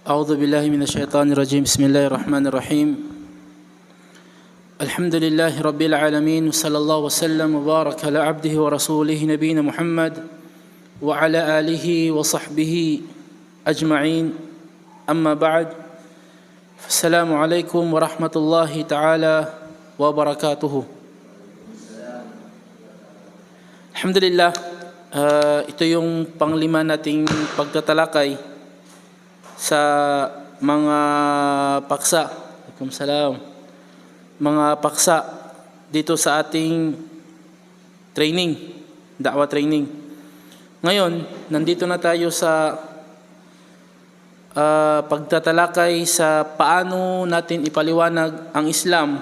أعوذ بالله من الشيطان الرجيم. بسم الله الرحمن الرحيم. الحمد لله رب العالمين، وصلى الله وسلم وبارك على عبده ورسوله نبينا محمد وعلى آله وصحبه أجمعين. أما بعد، السلام عليكم ورحمة الله تعالى وبركاته. Alhamdulillah, ito yung panglima nating pagtatalakay sa mga paksa. Waalaikumsalam. Mga paksa dito sa ating training, da'wa training. Ngayon, nandito na tayo sa pagtatalakay sa paano natin ipaliwanag ang Islam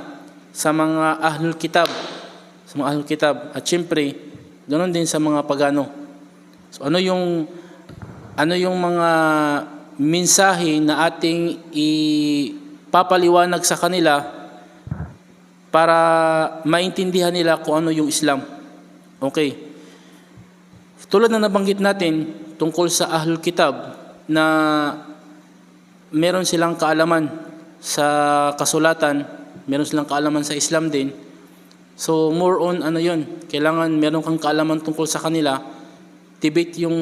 sa mga ahlul kitab. Sa mga ahlul kitab. At syempre, ganoon din sa mga pagano. So ano yung mga mensahe na ating ipapaliwanag sa kanila para maintindihan nila kung ano yung Islam. Okay. Tulad na nabanggit natin tungkol sa Ahlul Kitab na meron silang kaalaman sa kasulatan, meron silang kaalaman sa Islam din. So more on kailangan meron kang kaalaman tungkol sa kanila, debate yung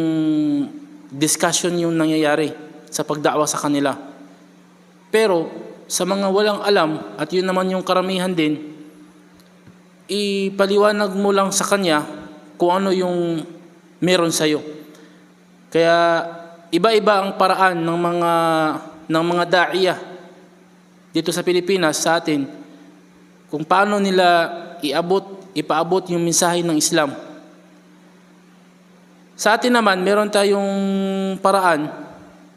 discussion yung nangyayari sa pagdakwa sa kanila. Pero sa mga walang alam, at yun naman yung karamihan din, ipaliwanag mo lang sa kanya kung ano yung meron sa'yo. Kaya iba-iba ang paraan ng mga da'iya dito sa Pilipinas, sa atin, kung paano nila ipaabot yung mensahe ng Islam. Sa atin naman, meron tayong paraan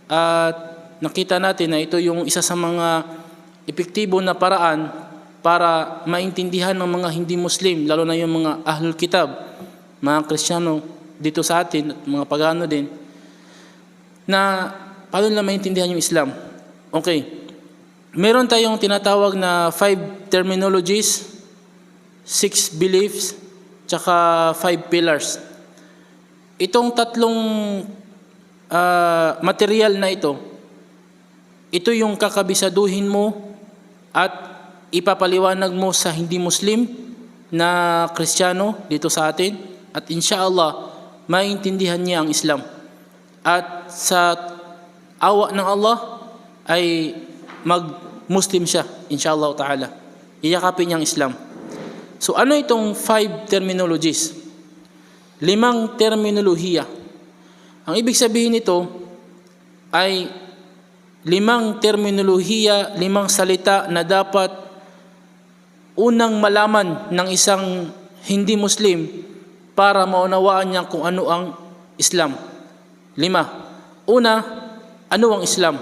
at nakita natin na ito yung isa sa mga epektibo na paraan para maintindihan ng mga hindi Muslim, lalo na yung mga Ahlul Kitab, mga Kristiyano dito sa atin at mga pagano din, na paano nila maintindihan yung Islam. Okay. Meron tayong tinatawag na 5 terminologies, 6 beliefs, tsaka 5 pillars. Itong tatlong material na ito yung kakabisaduhin mo at ipapaliwanag mo sa hindi Muslim na Kristiyano dito sa atin, at insyaallah maintindihan niya ang Islam. At sa awa ng Allah ay mag-Muslim siya, insyaallah ta'ala. Iyakapin niya ang Islam. So ano itong 5 terminologies? 5 terminolohiya. Ang ibig sabihin nito ay 5 terminolohiya, 5 salita na dapat unang malaman ng isang hindi Muslim para maunawaan niya kung ano ang Islam. 5. Una, ano ang Islam?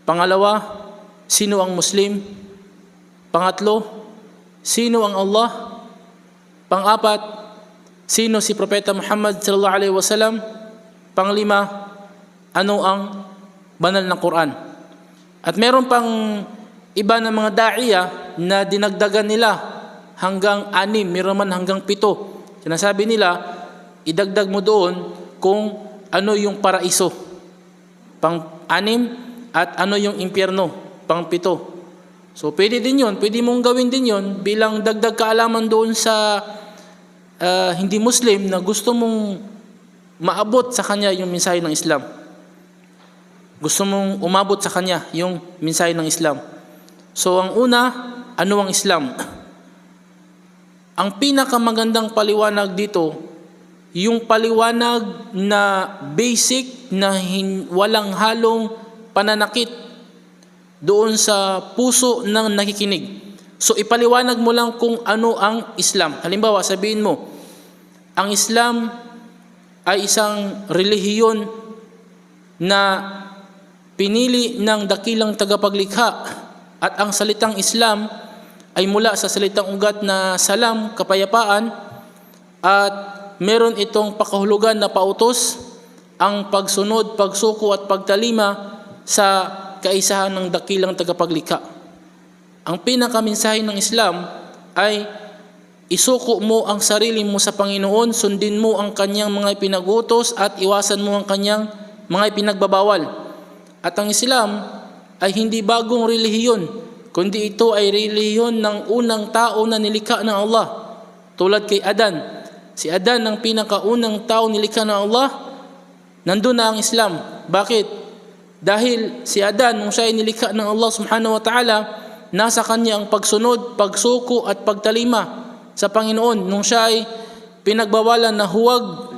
Pangalawa, sino ang Muslim? Pangatlo, sino ang Allah? Pang-apat, sino si Propeta Muhammad sallallahu alaihi wasallam? Panglima, ano ang banal na Quran? At meron pang iba na mga da'iya na dinagdagan nila hanggang 6, meron man hanggang 7. Sinasabi nila, idagdag mo doon kung ano yung paraiso, pang-6, at ano yung impyerno, pang-7. So pwede din yun, pwede mong gawin din yun bilang dagdag kaalaman doon sa hindi Muslim na gusto mong maabot sa kanya yung mensahe ng Islam. Gusto mong umabot sa kanya yung mensahe ng Islam. So ang una, ano ang Islam? Ang pinakamagandang paliwanag dito, yung paliwanag na basic na walang halong pananakit doon sa puso ng nakikinig. So ipaliwanag mo lang kung ano ang Islam. Halimbawa, sabihin mo, ang Islam ay isang relihiyon na pinili ng dakilang tagapaglikha, at ang salitang Islam ay mula sa salitang ugat na salam, kapayapaan, at meron itong pakahulugan na pautos, ang pagsunod, pagsuko at pagtalima sa kaisahan ng dakilang tagapaglikha. Ang pinakamensahe ng Islam ay isuko mo ang sarili mo sa Panginoon, sundin mo ang kanyang mga ipinagutos at iwasan mo ang kanyang mga ipinagbabawal. At ang Islam ay hindi bagong relihiyon, kundi ito ay relihiyon ng unang tao na nilikha ng Allah. Tulad kay Adan. Si Adan, ang pinakaunang tao nilikha ng Allah, nandun na ang Islam. Bakit? Dahil si Adan, nung siya ay nilikha ng Allah subhanahu wa ta'ala, nasa kanya ang pagsunod, pagsuko at pagtalima sa Panginoon. Nung siya ay pinagbawalan na huwag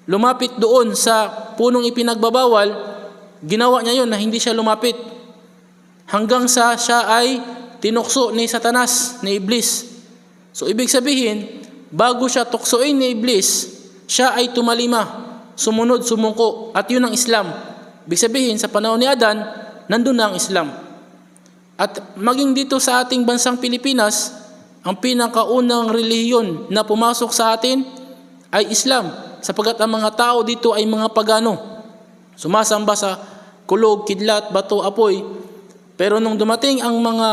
lumapit doon sa punong ipinagbabawal, ginawa niya yun na hindi siya lumapit. Hanggang sa siya ay tinukso ni Satanas, ni Iblis. So ibig sabihin, bago siya tuksoin ni Iblis, siya ay tumalima, sumunod, sumuko, at yun ang Islam. Ibig sabihin, sa panahon ni Adan, nandun na ang Islam. At maging dito sa ating bansang Pilipinas, ang pinakaunang relihiyon na pumasok sa atin ay Islam, sapagkat ang mga tao dito ay mga pagano. Sumasamba sa kulog, kidlat, bato, apoy. Pero nung dumating ang mga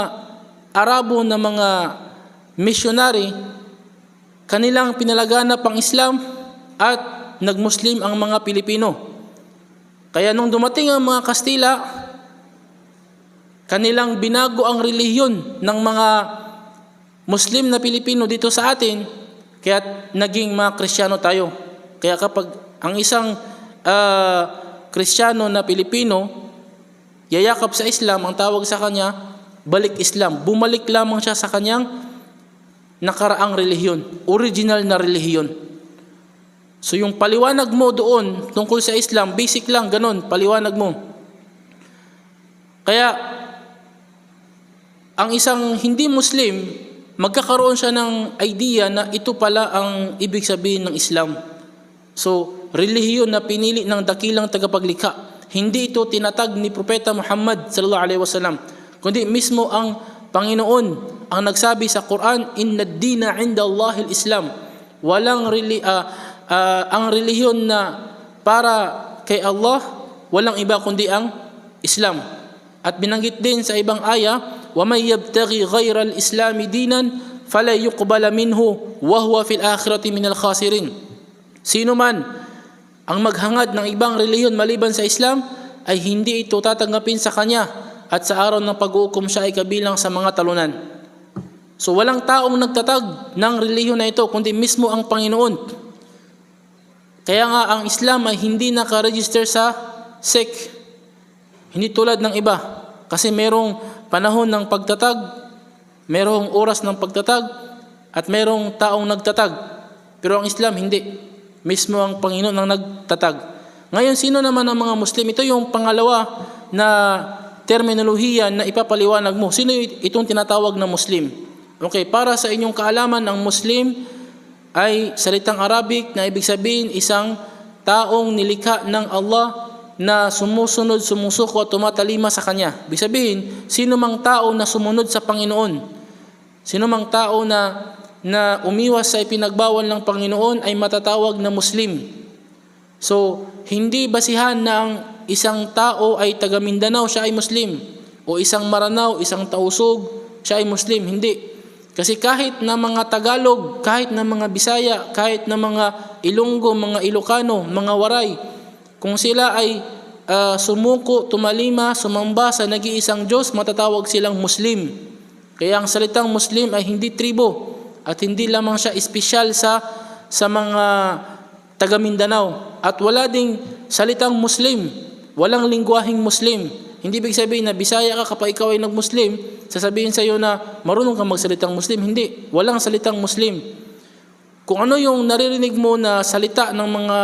Arabo na mga missionary, kanilang pinalaganap ang Islam at nagmuslim ang mga Pilipino. Kaya nung dumating ang mga Kastila, kanilang binago ang relihiyon ng mga Muslim na Pilipino dito sa atin, kaya naging mga Kristiyano tayo. Kaya kapag ang isang Kristiyano na Pilipino yayakap sa Islam, ang tawag sa kanya, balik Islam. Bumalik lamang siya sa kanyang nakaraang relihiyon, original na relihiyon. So yung paliwanag mo doon tungkol sa Islam, basic lang, ganun, paliwanag mo. Kaya ang isang hindi Muslim, magkakaroon siya ng idea na ito pala ang ibig sabihin ng Islam. So, relihiyon na pinili ng dakilang tagapaglikha. Hindi ito tinatag ni Propeta Muhammad sallallahu alaihi wasallam, kundi mismo ang Panginoon ang nagsabi sa Quran, "Inna ad-dina 'inda Allahil Islam." Ang relihiyon na para kay Allah, walang iba kundi ang Islam. At binanggit din sa ibang aya, "Wa may yabtaghi ghayra al-Islam dinan fala yuqbala minhu wa huwa fil akhirati minal khasirin." Sino man ang maghangad ng ibang relihiyon maliban sa Islam ay hindi ito tatanggapin sa kanya, at sa araw ng pag-uukom siya ay kabilang sa mga talunan. So walang taong nagtatag ng relihiyon na ito kundi mismo ang Panginoon. Kaya nga ang Islam ay hindi nakaregister sa sect. Hindi tulad ng iba. Kasi merong panahon ng pagtatag, merong oras ng pagtatag, at merong taong nagtatag. Pero ang Islam hindi. Mismo ang Panginoon ang nagtatag. Ngayon, sino naman ang mga Muslim? Ito yung pangalawa na terminolohiya na ipapaliwanag mo. Sino itong tinatawag na Muslim? Okay, para sa inyong kaalaman, ang Muslim ay salitang Arabic na ibig sabihin isang taong nilikha ng Allah na sumusunod, sumusuko at tumatalima sa Kanya. Ibig sabihin, sino mang tao na sumunod sa Panginoon, sino mang tao na umiwas sa ipinagbawal ng Panginoon ay matatawag na Muslim. So, hindi basihan na ang isang tao ay taga Mindanao, siya ay Muslim, o isang Maranao, isang Tausug, siya ay Muslim. Hindi. Kasi kahit na mga Tagalog, kahit na mga Bisaya, kahit na mga Ilonggo, mga Ilocano, mga Waray, kung sila ay sumuko, tumalima, sumamba sa nag-iisang Diyos, matatawag silang Muslim. Kaya ang salitang Muslim ay hindi tribo at hindi lamang siya espesyal sa mga taga Mindanao. At wala ding salitang Muslim, walang lingwaheng Muslim. Hindi ibig sabihin na Bisaya ka kapag ikaw ay nag-Muslim, sasabihin sa iyo na marunong kang magsalitang Muslim. Hindi, walang salitang Muslim. Kung ano yung naririnig mo na salita ng mga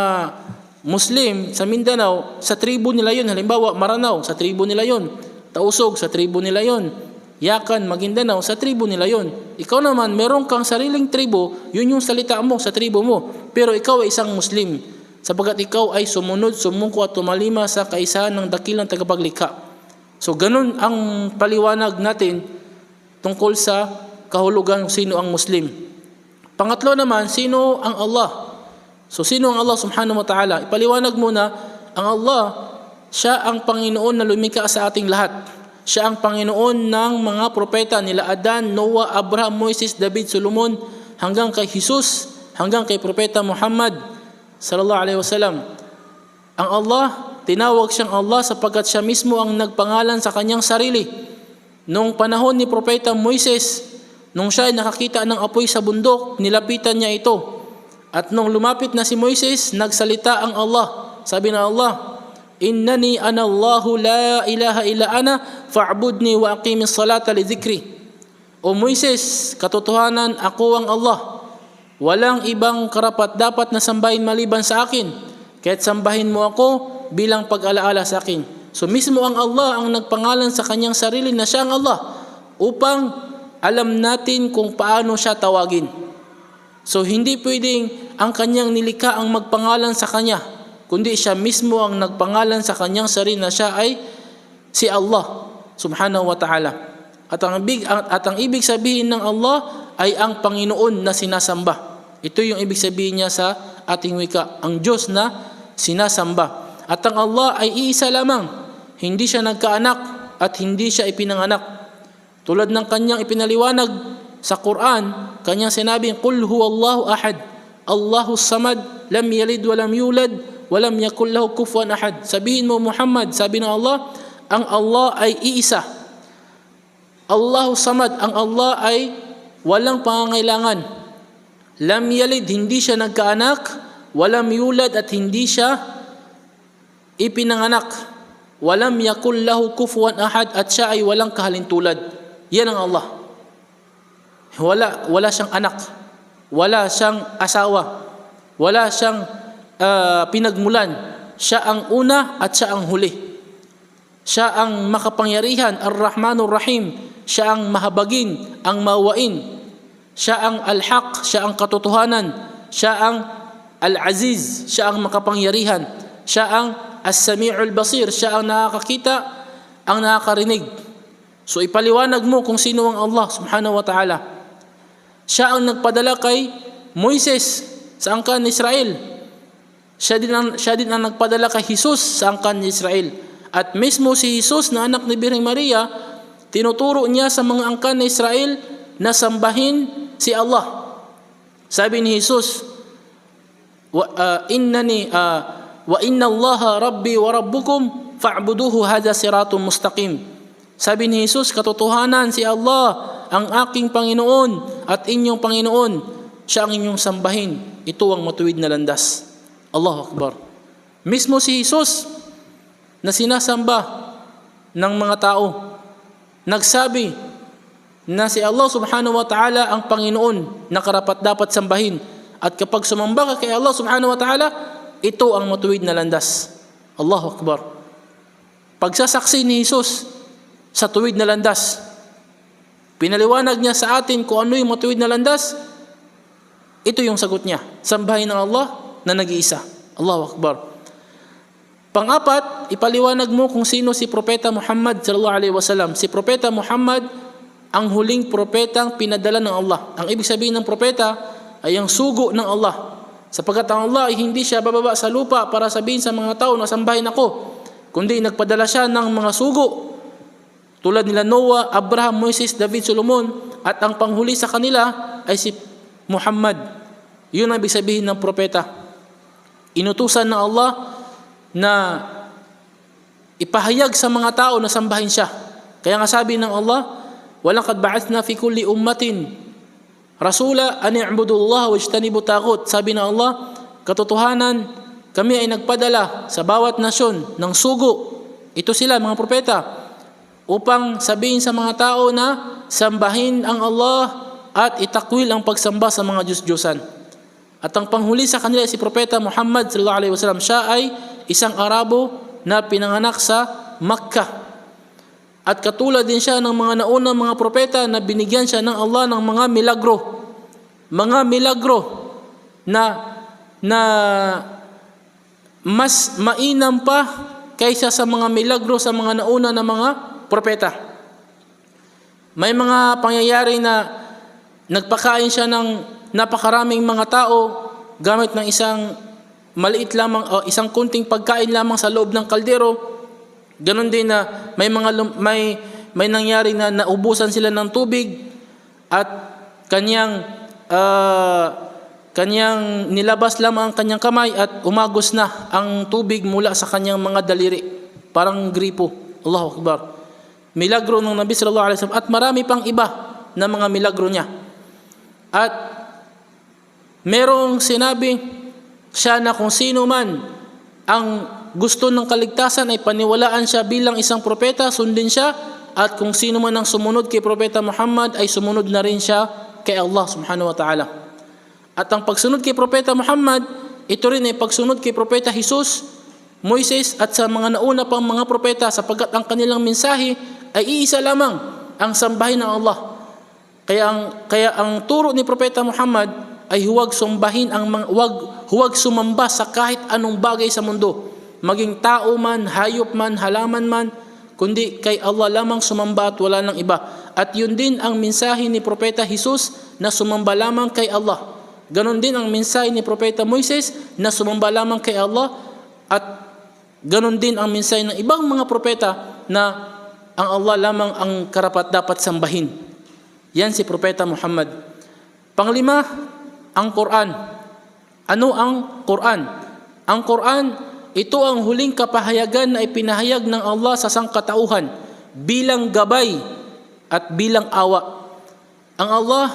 Muslim sa Mindanao, sa tribo nila yun. Halimbawa, Maranao, sa tribo nila yun. Tausog, sa tribo nila yun. Yakan, Maguindanao, sa tribo nila yun. Ikaw naman, meron kang sariling tribo, yun yung salita mo sa tribo mo. Pero ikaw ay isang Muslim, sapagat ikaw ay sumunod, sumuko at tumalima sa kaisahan ng dakilang tagapaglikha. So, ganun ang paliwanag natin tungkol sa kahulugan sino ang Muslim. Pangatlo naman, sino ang Allah? So, sino ang Allah subhanahu wa ta'ala? Ipaliwanag muna, ang Allah, siya ang Panginoon na lumikha sa ating lahat. Siya ang Panginoon ng mga propeta nila Adan, Noah, Abraham, Moises, David, Solomon, hanggang kay Jesus, hanggang kay Propeta Muhammad sallallahu alaihi wasallam. Ang Allah, tinawag siyang Allah sapagkat siya mismo ang nagpangalan sa kanyang sarili. Nung panahon ni Propeta Moises, nung siya ay nakakita ng apoy sa bundok, nilapitan niya ito. At nung lumapit na si Moises, nagsalita ang Allah. Sabi ng Allah, Innani ana Allahu la ilaha illa ana fa'budni wa aqimis salata li dhikri. O Moises, katotohanan ako ang Allah. Walang ibang karapat-dapat na sambahin maliban sa akin. Kaya't sambahin mo ako bilang pag-alaala sa akin. So mismo ang Allah ang nagpangalan sa kanyang sarili na siya ang Allah upang alam natin kung paano siya tawagin. So hindi pwedeng ang kanyang nilikha ang magpangalan sa kanya, kundi siya mismo ang nagpangalan sa kanyang sarili na siya ay si Allah subhanahu wa ta'ala. At ang ibig sabihin ng Allah ay ang Panginoon na sinasamba. Ito yung ibig sabihin niya sa ating wika, ang Diyos na sinasamba. At ang Allah ay iisa lamang. Hindi siya nagkaanak at hindi siya ipinanganak. Tulad ng kanyang ipinaliwanag sa Quran, kanyang sinabing, Qul huwallahu ahad, Allahus samad, lam yalid walam yulad, walam yakul lahu kufuwan ahad. Sabihin mo Muhammad, sabi ng Allah, ang Allah ay iisa. Allahus samad, ang Allah ay walang pangangailangan. Lam yalid, hindi siya nagkaanak, walam yulad at hindi siya ipinanganak. Walam yakul lahu kufuwan ahad at siya ay walang kahalintulad. Yan ang Allah. Wala siyang anak, wala siyang asawa, wala siyang pinagmulan. Siya ang una at siya ang huli. Siya ang makapangyarihan, Ar-Rahmanur Rahim. Siya ang mahabagin, ang maawain. Siya ang Al-Haq, siya ang katotohanan. Siya ang Al-Aziz, siya ang makapangyarihan. Siya ang As-Sami'ul Basir, siya ang nakakakita, ang nakakarinig. So ipaliwanag mo kung sino ang Allah subhanahu wa ta'ala. Siya ang nagpadala kay Moises sa angkan ni Israel. Siya din ang nagpadala kay Jesus sa angkan ni Israel. At mismo si Jesus na anak ni Birheng Maria, tinuturo niya sa mga angkan ni Israel na sambahin si Allah. Sabi ni Jesus, wa inna Allaha rabbi wa rabbukum fa'buduhu hadha siratun mustaqim. Sabi ni Jesus, katotohanan si Allah ang aking Panginoon at inyong Panginoon. Siya ang inyong sambahin. Ito ang matuwid na landas. Allahu Akbar. Mismo si Jesus na sinasamba ng mga tao, nagsabi na si Allah subhanahu wa ta'ala ang Panginoon na karapat dapat sambahin. At kapag sumamba ka kay Allah subhanahu wa ta'ala, ito ang matuwid na landas. Allahu Akbar. Pagsasaksi ni Jesus sa tuwid na landas, pinaliwanag niya sa atin kung ano yung matuwid na landas. Ito yung sagot niya. Sambahin ng Allah na nag-iisa. Allahu Akbar. Pang-apat, ipaliwanag mo kung sino si Propeta Muhammad sallallahu alaihi wasallam. Si Propeta Muhammad ang huling propetang pinadala ng Allah. Ang ibig sabihin ng propeta ay ang sugo ng Allah. Sapagkat ang Allah ay hindi siya bababa sa lupa para sabihin sa mga tao na sambahin ako, kundi nagpadala siya ng mga sugo tulad nila Noah, Abraham, Moises, David, Solomon, at ang panghuli sa kanila ay si Muhammad. Yun ang ibig sabihin ng propeta. Inutusan ng Allah na ipahayag sa mga tao na sambahin siya. Kaya nga sabi ng Allah, walaqad ba'athna fi kulli ummatin rasula an i'budullaha wajtanibu taghut. Sabi ng Allah, katotohanan, kami ay nagpadala sa bawat nasyon ng sugo. Ito sila, mga propeta, upang sabihin sa mga tao na sambahin ang Allah at itakwil ang pagsamba sa mga Diyos-Diyosan. At ang panghuli sa kanila si Propeta Muhammad sallallahu alaihi wasallam. Siya ay isang Arabo na pinanganak sa Makkah. At katulad din siya ng mga naunang mga propeta na binigyan siya ng Allah ng mga milagro. Mga milagro na mas mainam pa kaysa sa mga milagro sa mga nauna na mga propeta. May mga pangyayari na nagpakain siya ng napakaraming mga tao gamit ng isang maliit lamang o isang kunting pagkain lamang sa loob ng kaldero. Ganon din na may nangyari na naubusan sila ng tubig at kanyang nilabas lamang ang kanyang kamay at umagos na ang tubig mula sa kanyang mga daliri. Parang gripo. Allahu Akbar. Milagro ng Nabi sallallahu alaihi wasallam at marami pang iba na mga milagro niya. At merong sinabing siya na kung sino man ang gusto ng kaligtasan ay paniwalaan siya bilang isang propeta, sundin siya, at kung sino man ang sumunod kay Propeta Muhammad ay sumunod na rin siya kay Allah subhanahu wa ta'ala. At ang pagsunod kay Propeta Muhammad, ito rin ay pagsunod kay Propeta Jesus, Moises at sa mga nauna pang mga propeta, sapagkat ang kanilang mensahe ay iisa lamang, ang sambahin ng Allah. Kaya ang turo ni Propeta Muhammad ay huwag sumamba sa kahit anong bagay sa mundo, maging tao man, hayop man, halaman man, kundi kay Allah lamang sumamba at wala nang iba. At yun din ang mensahe ni Propeta Jesus na sumamba lamang kay Allah. Ganon din ang mensahe ni Propeta Moises na sumamba lamang kay Allah. At ganon din ang mensahe ng ibang mga propeta na ang Allah lamang ang karapat dapat sambahin. Yan si Propeta Muhammad. Panglima, ang Quran. Ano ang Quran? Ang Quran, ito ang huling kapahayagan na ipinahayag ng Allah sa sangkatauhan bilang gabay at bilang awa. Ang Allah,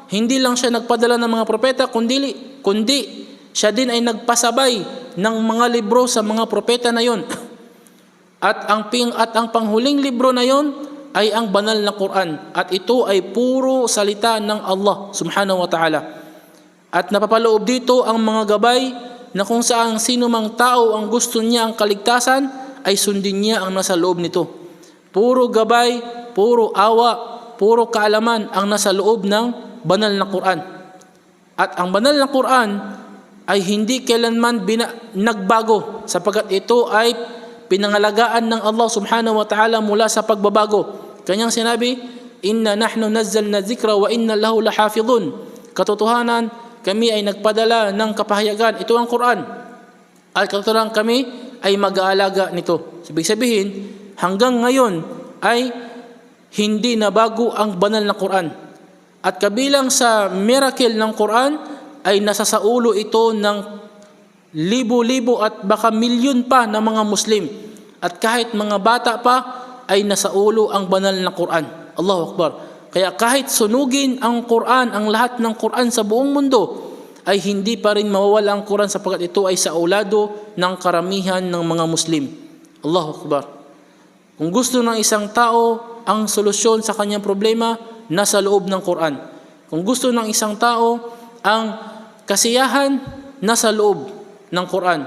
hindi lang siya nagpadala ng mga propeta, kundi siya din ay nagpasabay ng mga libro sa mga propeta na yon. At ang panghuling libro na yon ay ang banal na Quran. At ito ay puro salita ng Allah subhanahu wa ta'ala. At napapaloob dito ang mga gabay na kung saan sino mang tao ang gusto niya ang kaligtasan ay sundin niya ang nasa loob nito. Puro gabay, puro awa, puro kaalaman ang nasa loob ng banal na Quran. At ang banal na Quran ay hindi kailanman nagbago, sapagkat ito ay pinangalagaan ng Allah subhanahu wa ta'ala mula sa pagbabago. Kanyang sinabi, "Inna nahnu nazzalna dhikra wa inna lahu lahafidhun." Katotohanan, kami ay nagpadala ng kapahayagan. Ito ang Quran. At katotohanan, kami ay mag-aalaga nito. Ibig sabihin, hanggang ngayon ay hindi nabago ang banal na Quran. At kabilang sa miracle ng Quran ay nasa sa ulo ito ng libo-libo at baka milyon pa ng mga Muslim. At kahit mga bata pa ay nasa ulo ang banal na Quran. Allahu Akbar. Kaya kahit sunugin ang Quran, ang lahat ng Quran sa buong mundo, ay hindi pa rin mawawala ang Quran sapagkat ito ay sa ulado ng karamihan ng mga Muslim. Allahu Akbar. Kung gusto ng isang tao ang solusyon sa kanyang problema, nasa loob ng Quran. Kung gusto ng isang tao ang kasiyahan, nasa loob ng Quran.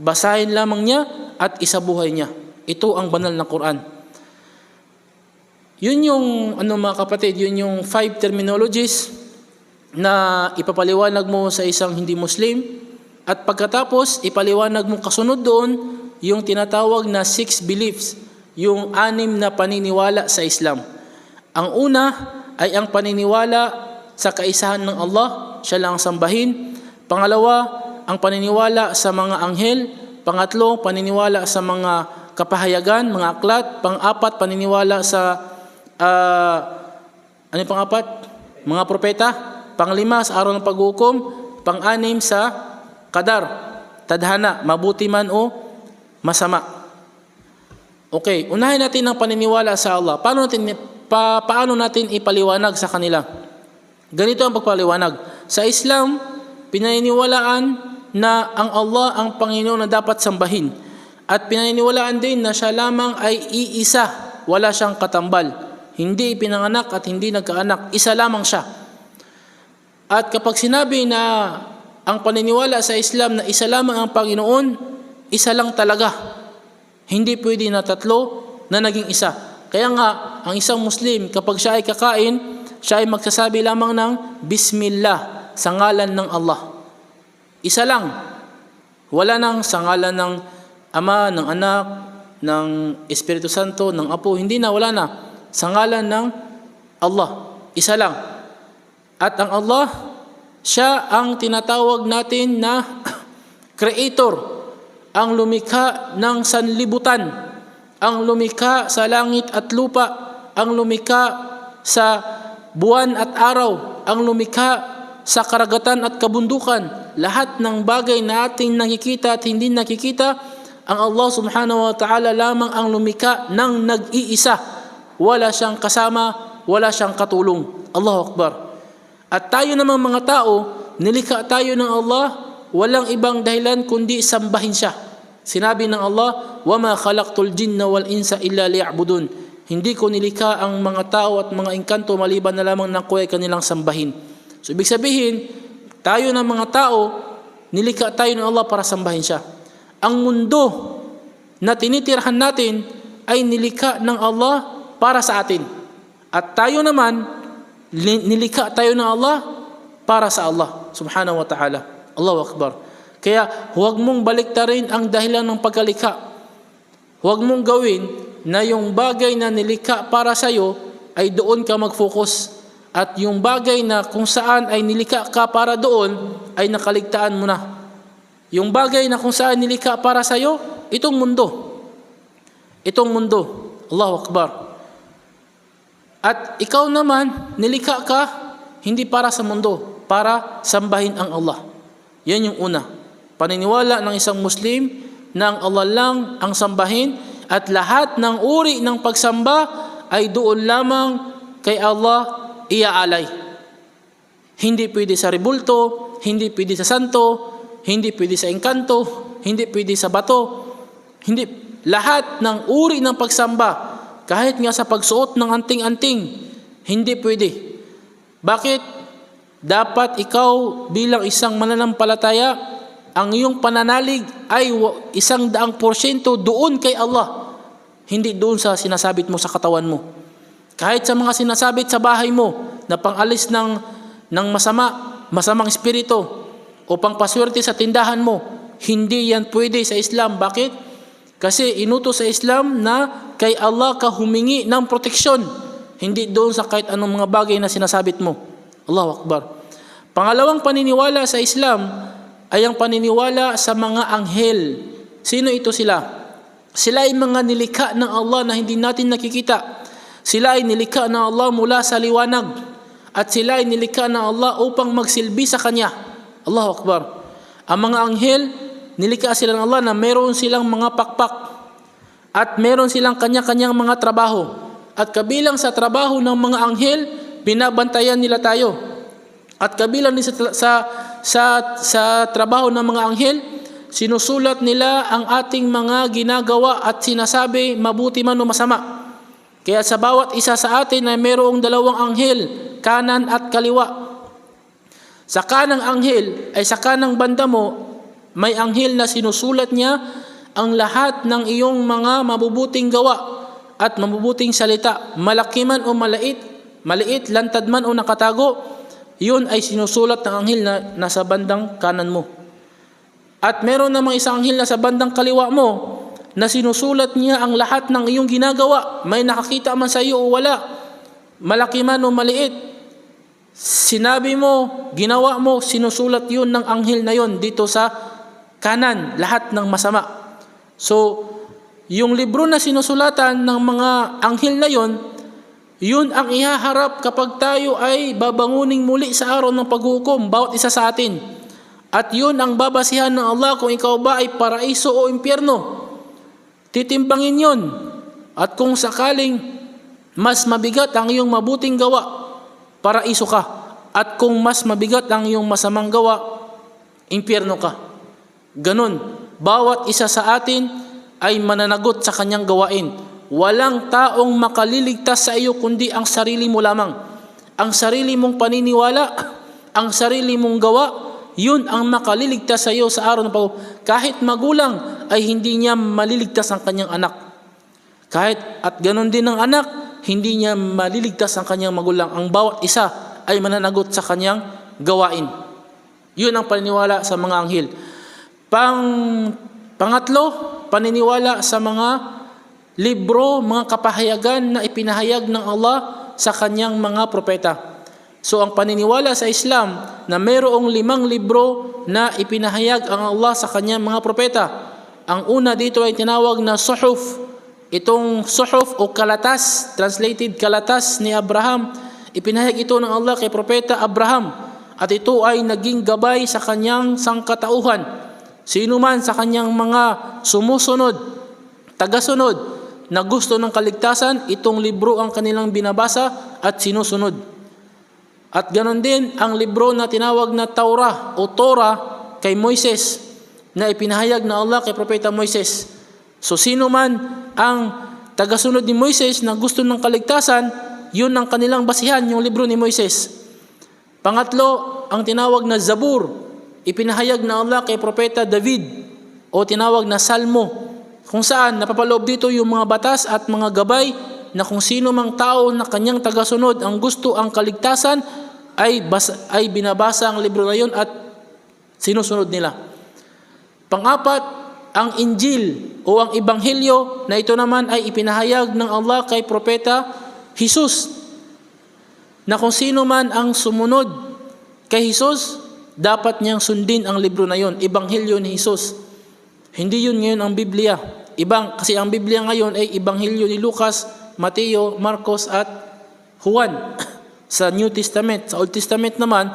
Basahin lamang niya at isabuhay niya. Ito ang banal na Quran. Yun yung mga kapatid, yun yung 5 terminologies na ipapaliwanag mo sa isang hindi Muslim, at pagkatapos ipaliwanag mo kasunod doon yung tinatawag na 6 beliefs, yung 6 na paniniwala sa Islam. Ang una ay ang paniniwala sa kaisahan ng Allah, siya lang ang sambahin. Pangalawa, ang paniniwala sa mga anghel. Pangatlo, paniniwala sa mga kapahayagan, mga aklat. Pang-apat, paniniwala sa pang-apat? Mga propeta. Pang-lima, sa araw ng paghukom. Pang-anim, sa qadar, tadhana, mabuti man o masama. Okay, unahin natin ang paniniwala sa Allah. Paano natin ipaliwanag sa kanila? Ganito ang pagpaliwanag. Sa Islam, pinaniniwalaan na ang Allah ang Panginoon na dapat sambahin. At pinaniniwalaan din na siya lamang ay iisa, wala siyang katambal. Hindi pinanganak at hindi nagkaanak, isa lamang siya. At kapag sinabi na ang paniniwala sa Islam na isa lamang ang Panginoon, isa lang talaga. Hindi pwede na tatlo na naging isa. Kaya nga, ang isang Muslim, kapag siya ay kakain, siya ay magsasabi lamang ng Bismillah, sa ngalan ng Allah. Isa lang. Wala nang sa ngalan ng Ama, ng Anak, ng Espiritu Santo, ng Apo. Hindi na, wala na. Sa ngalan ng Allah. Isa lang. At ang Allah, siya ang tinatawag natin na Creator, ang lumikha ng sanlibutan, ang lumikha sa langit at lupa, ang lumikha sa buwan at araw, ang lumikha sa karagatan at kabundukan. Lahat ng bagay na ating nakikita at hindi nakikita, ang Allah subhanahu wa ta'ala lamang ang lumikha ng nag-iisa. Wala siyang kasama, wala siyang katulong. Allahu Akbar. At tayo namang mga tao, nilikha tayo ng Allah, walang ibang dahilan kundi sambahin siya. Sinabi ng Allah, وَمَا خَلَقْتُ الْجِنَّ وَالْإِنسَ إِلَّا لِيَعْبُدُونَ. Hindi ko nilikha ang mga tao at mga engkanto maliban na lamang na ko ay kanilang sambahin. So ibig sabihin, tayo ng mga tao, nilikha tayo ng Allah para sambahin siya. Ang mundo na tinitirhan natin ay nilikha ng Allah para sa atin. At tayo naman, nilikha tayo ng Allah para sa Allah subhanahu wa ta'ala. Allahu Akbar. Kaya huwag mong baliktarin ang dahilan ng pagkalikha. Huwag mong gawin na yung bagay na nilikha para sa iyo ay doon ka mag-focus. At yung bagay na kung saan ay nilikha ka para doon ay nakaligtaan mo na. Yung bagay na kung saan nilikha para sa iyo, itong mundo. Itong mundo. Allahu Akbar. At ikaw naman, nilikha ka hindi para sa mundo, para sambahin ang Allah. Yan yung una. Paniniwala ng isang Muslim na ang Allah lang ang sambahin at lahat ng uri ng pagsamba ay doon lamang kay Allah iaalay. Hindi pwede sa rebulto, hindi pwede sa santo, hindi pwede sa engkanto, hindi pwede sa bato. Hindi, lahat ng uri ng pagsamba, kahit nga sa pagsuot ng anting-anting, hindi pwede. Bakit? Dapat ikaw bilang isang mananampalataya, ang iyong pananalig ay 100% doon kay Allah. Hindi doon sa sinasabit mo sa katawan mo. Kahit sa mga sinasabit sa bahay mo na pangalis ng masamang espiritu o pangpaswerte sa tindahan mo, hindi yan pwede sa Islam. Bakit? Kasi inutos sa Islam na kay Allah ka humingi ng proteksyon, hindi doon sa kahit anong mga bagay na sinasabit mo. Allahu Akbar. Pangalawang paniniwala sa Islam ay ang paniniwala sa mga anghel. Sino ito sila? Sila ay mga nilikha ng Allah na hindi natin nakikita. Sila ay nilikha ng Allah mula sa liwanag. At sila ay nilikha ng Allah upang magsilbi sa Kanya. Allahu Akbar. Ang mga anghel, nilikha sila ng Allah na meron silang mga pakpak. At meron silang kanya-kanyang mga trabaho. At kabilang sa trabaho ng mga anghel, binabantayan nila tayo. At kabilang din sa trabaho ng mga anghel, sinusulat nila ang ating mga ginagawa at sinasabi mabuti man o masama. Kaya sa bawat isa sa atin ay mayroong 2 anghel, kanan at kaliwa. Sa kanang anghel ay sa kanang banda mo, may anghel na sinusulat niya ang lahat ng iyong mga mabubuting gawa at mabubuting salita. Malaki man o maliit, lantad man o nakatago, yun ay sinusulat ng anghel na nasa bandang kanan mo. At meron namang isang anghel na sa bandang kaliwa mo na sinusulat niya ang lahat ng iyong ginagawa. May nakakita man sa iyo o wala, malaki man o maliit, sinabi mo, ginawa mo, sinusulat yun ng anghel na yun dito sa kanan, lahat ng masama. So, yung libro na sinusulatan ng mga anghel na yun, yun ang ihaharap kapag tayo ay babanguning muli sa araw ng paghukom, bawat isa sa atin. At yun ang babasihan ng Allah kung ikaw ba ay paraiso o impyerno. Titimbangin yun. At kung sakaling mas mabigat ang iyong mabuting gawa, paraiso ka. At kung mas mabigat ang iyong masamang gawa, impyerno ka. Ganun. Bawat isa sa atin ay mananagot sa kanyang gawain. Walang taong makaliligtas sa iyo kundi ang sarili mo lamang. Ang sarili mong paniniwala, ang sarili mong gawa, yun ang makaliligtas sa iyo sa araw ng paghukom. Kahit magulang ay hindi niya maliligtas ang kanyang anak. At ganun din ang anak, hindi niya maliligtas ang kanyang magulang. Ang bawat isa ay mananagot sa kanyang gawain. Yun ang paniniwala sa mga anghel. Pangatlo, paniniwala sa mga libro, mga kapahayagan na ipinahayag ng Allah sa kanyang mga propeta. So ang paniniwala sa Islam na mayroong 5 libro na ipinahayag ang Allah sa kanyang mga propeta. Ang una dito ay tinawag na suhuf. Itong suhuf o kalatas, translated kalatas ni Abraham, ipinahayag ito ng Allah kay propeta Abraham. at ito ay naging gabay sa kanyang sangkatauhan. Sino man sa kanyang mga sumusunod, tagasunod na gusto ng kaligtasan, itong libro ang kanilang binabasa at sinusunod. At ganon din ang libro na tinawag na Taurah o Torah kay Moises, na ipinahayag na Allah kay Propeta Moises. So sino man ang tagasunod ni Moises na gusto ng kaligtasan, yun ang kanilang basihan, yung libro ni Moises. Pangatlo, ang tinawag na Zabur, ipinahayag na Allah kay Propeta David o tinawag na Salmo, kung saan napapaloob dito yung mga batas at mga gabay na kung sino mang tao na kanyang tagasunod ang gusto ang kaligtasan ay binabasa ang libro na yun at sinusunod nila. Pang-apat, ang Injil o ang Ebanghelyo na ito naman ay ipinahayag ng Allah kay Propeta Jesus, na kung sino man ang sumunod kay Jesus, dapat niyang sundin ang libro na yon, Ebanghelyo ni Jesus. Hindi yun ngayon ang Biblia. Kasi ang Biblia ngayon ay Ebanghelyo ni Lucas, Mateo, Marcos at Juan sa New Testament. Sa Old Testament naman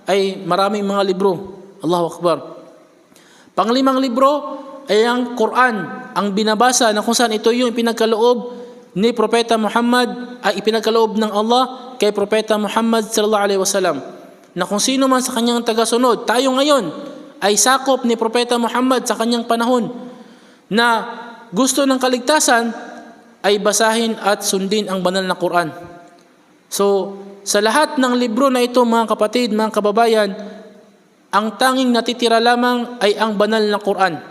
ay maraming mga libro. Allahu Akbar. Panglimang libro ay ang Quran, ang binabasa na kung saan ito yung ipinagkaloob ni Propeta Muhammad, ay ipinagkaloob ng Allah kay Propeta Muhammad sallallahu alaihi wasallam, na kung sino man sa kanyang tagasunod, tayo ngayon ay sakop ni Propeta Muhammad sa kanyang panahon na gusto ng kaligtasan ay basahin at sundin ang banal na Quran. So, sa lahat ng libro na ito, mga kapatid, mga kababayan, ang tanging natitira lamang ay ang banal na Quran.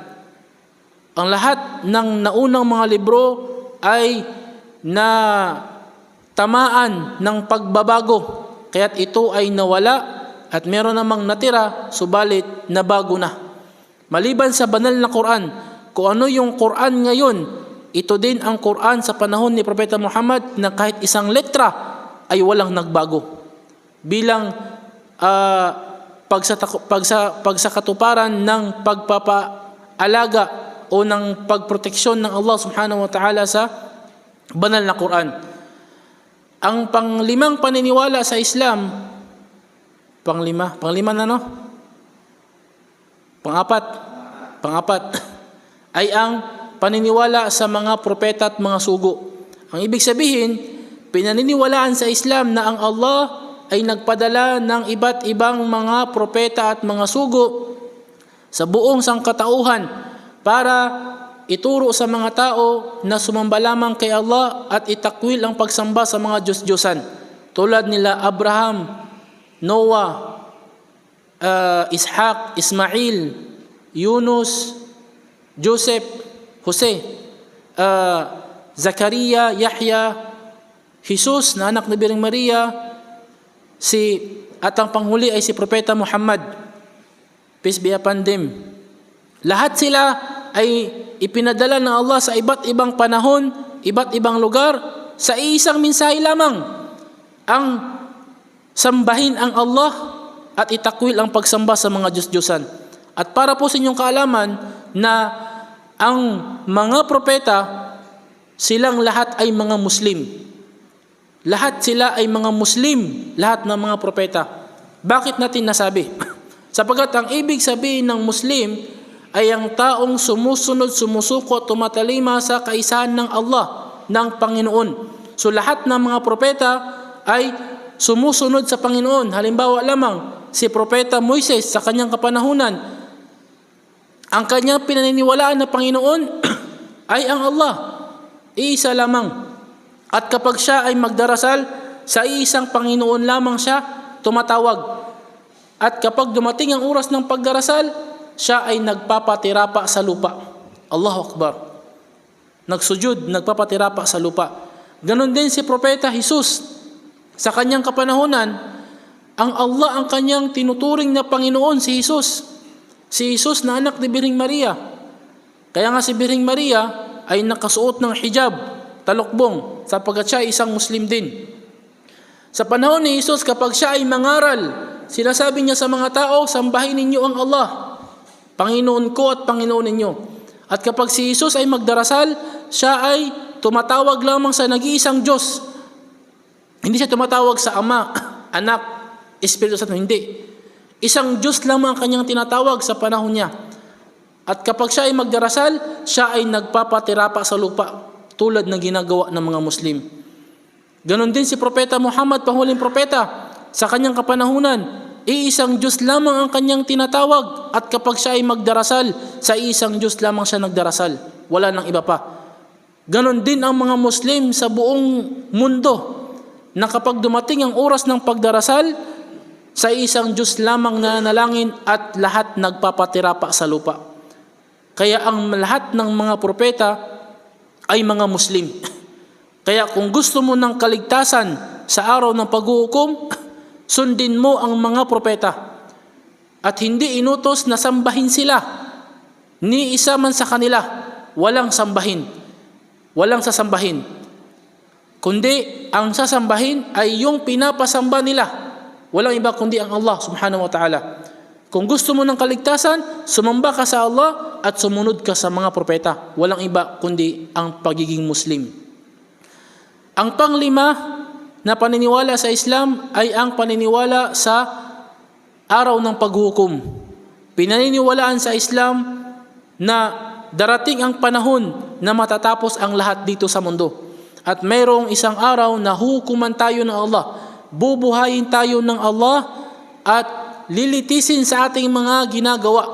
Ang lahat ng naunang mga libro ay na tamaan ng pagbabago, kaya't ito ay nawala at meron namang natira, subalit nabago na. Maliban sa banal na Quran, kung ano yung Quran ngayon, ito din ang Quran sa panahon ni Propeta Muhammad na kahit isang letra ay walang nagbago. Bilang pagsakatuparan ng pagpapaalaga o ng pagproteksyon ng Allah subhanahu wa ta'ala sa banal na Quran. Ang panglimang paniniwala sa Islam, panglima na no? Pangapat ay ang paniniwala sa mga propeta at mga sugo. Ang ibig sabihin, pinaniniwalaan sa Islam na ang Allah ay nagpadala ng iba't ibang mga propeta at mga sugo sa buong sangkatauhan para ituro sa mga tao na sumamba lamang kay Allah at itakwil ang pagsamba sa mga Diyos-Diyosan. Tulad nila Abraham, Noah, Ishaq, Ismail, Yunus, Joseph, Jose, Zakaria, Yahya, Jesus na anak ni Birheng Maria, at ang panghuli ay si Propeta Muhammad, peace be upon them. Lahat sila ay ipinadala ng Allah sa iba't ibang panahon, iba't ibang lugar, sa isang mensahe lamang, ang sambahin ang Allah at itakwil ang pagsamba sa mga Diyos-Diyosan. At para po sa inyong kaalaman na ang mga propeta, silang lahat ay mga Muslim. Lahat sila ay mga Muslim, lahat ng mga propeta. Bakit natin nasabi? Sapagkat ang ibig sabihin ng Muslim ay ang taong sumusunod, sumusuko, tumatalima sa kaisahan ng Allah, ng Panginoon. So lahat ng mga propeta ay sumusunod sa Panginoon. Halimbawa lamang, si Propeta Moises sa kanyang kapanahunan, ang kanyang pinaniniwalaan na Panginoon ay ang Allah, iisa lamang. At kapag siya ay magdarasal, sa isang Panginoon lamang siya tumatawag. At kapag dumating ang oras ng pagdarasal, siya ay nagpapatirapa sa lupa. Allahu Akbar. Nagsujud, nagpapatirapa sa lupa. Ganon din si Propeta Jesus. Sa kanyang kapanahunan, ang Allah ang kanyang tinuturing na Panginoon, si Jesus. Si Jesus na anak ni Birheng Maria. Kaya nga si Birheng Maria ay nakasuot ng hijab, talukbong, sapagkat siya ay isang Muslim din. Sa panahon ni Jesus, kapag siya ay mangaral, sinasabi niya sa mga tao, sambahin ninyo ang Allah, Panginoon ko at Panginoon ninyo. At kapag si Jesus ay magdarasal, siya ay tumatawag lamang sa nag-iisang Diyos. Hindi siya tumatawag sa Ama, Anak, Espiritu Santo, hindi. Isang Diyos lamang ang kanyang tinatawag sa panahon niya. At kapag siya ay magdarasal, siya ay nagpapatirapa sa lupa, tulad ng ginagawa ng mga Muslim. Ganon din si Propeta Muhammad, panghuling propeta, sa kanyang kapanahunan, iisang Diyos lamang ang kanyang tinatawag, at kapag siya ay magdarasal, sa isang Diyos lamang siya nagdarasal, wala nang iba pa. Ganon din ang mga Muslim sa buong mundo, na kapag dumating ang oras ng pagdarasal, sa isang Diyos lamang nananalangin at lahat nagpapatirapa sa lupa. Kaya ang lahat ng mga propeta ay mga Muslim. Kaya kung gusto mo ng kaligtasan sa araw ng paghuhukom, sundin mo ang mga propeta. At hindi inutos na sambahin sila. Ni isa man sa kanila, walang sambahin. Walang sasambahin. Kundi ang sasambahin ay yung pinapasamba nila. Walang iba kundi ang Allah subhanahu wa ta'ala. Kung gusto mo ng kaligtasan, sumamba ka sa Allah at sumunod ka sa mga propeta. Walang iba kundi ang pagiging Muslim. Ang panglima na paniniwala sa Islam ay ang paniniwala sa araw ng paghukom. Pinaniniwalaan sa Islam na darating ang panahon na matatapos ang lahat dito sa mundo. At mayroong isang araw na hukuman tayo ng Allah. Bubuhayin tayo ng Allah at lilitisin sa ating mga ginagawa.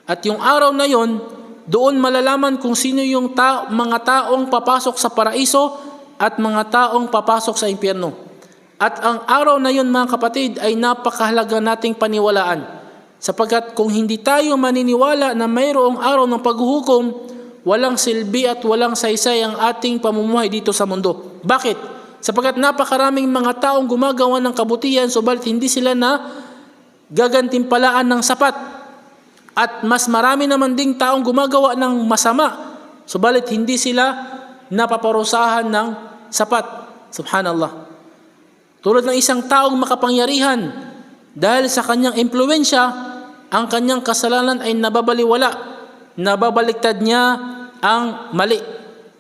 At yung araw na yon, doon malalaman kung sino yung mga taong papasok sa paraiso at mga taong papasok sa impyerno. At ang araw na yon, mga kapatid, ay napakahalaga nating paniwalaan. Sapagkat kung hindi tayo maniniwala na mayroong araw ng paghuhukom, walang silbi at walang saysay ang ating pamumuhay dito sa mundo. Bakit? Sapagkat napakaraming mga taong gumagawa ng kabutihan, subalit hindi sila na gagantimpalaan ng sapat. At mas marami naman ding taong gumagawa ng masama, subalit hindi sila napaparusahan ng sapat. Subhanallah. Tulad ng isang taong makapangyarihan, dahil sa kanyang impluwensya, ang kanyang kasalanan ay nababaliwala. Nababaliktad niya ang mali.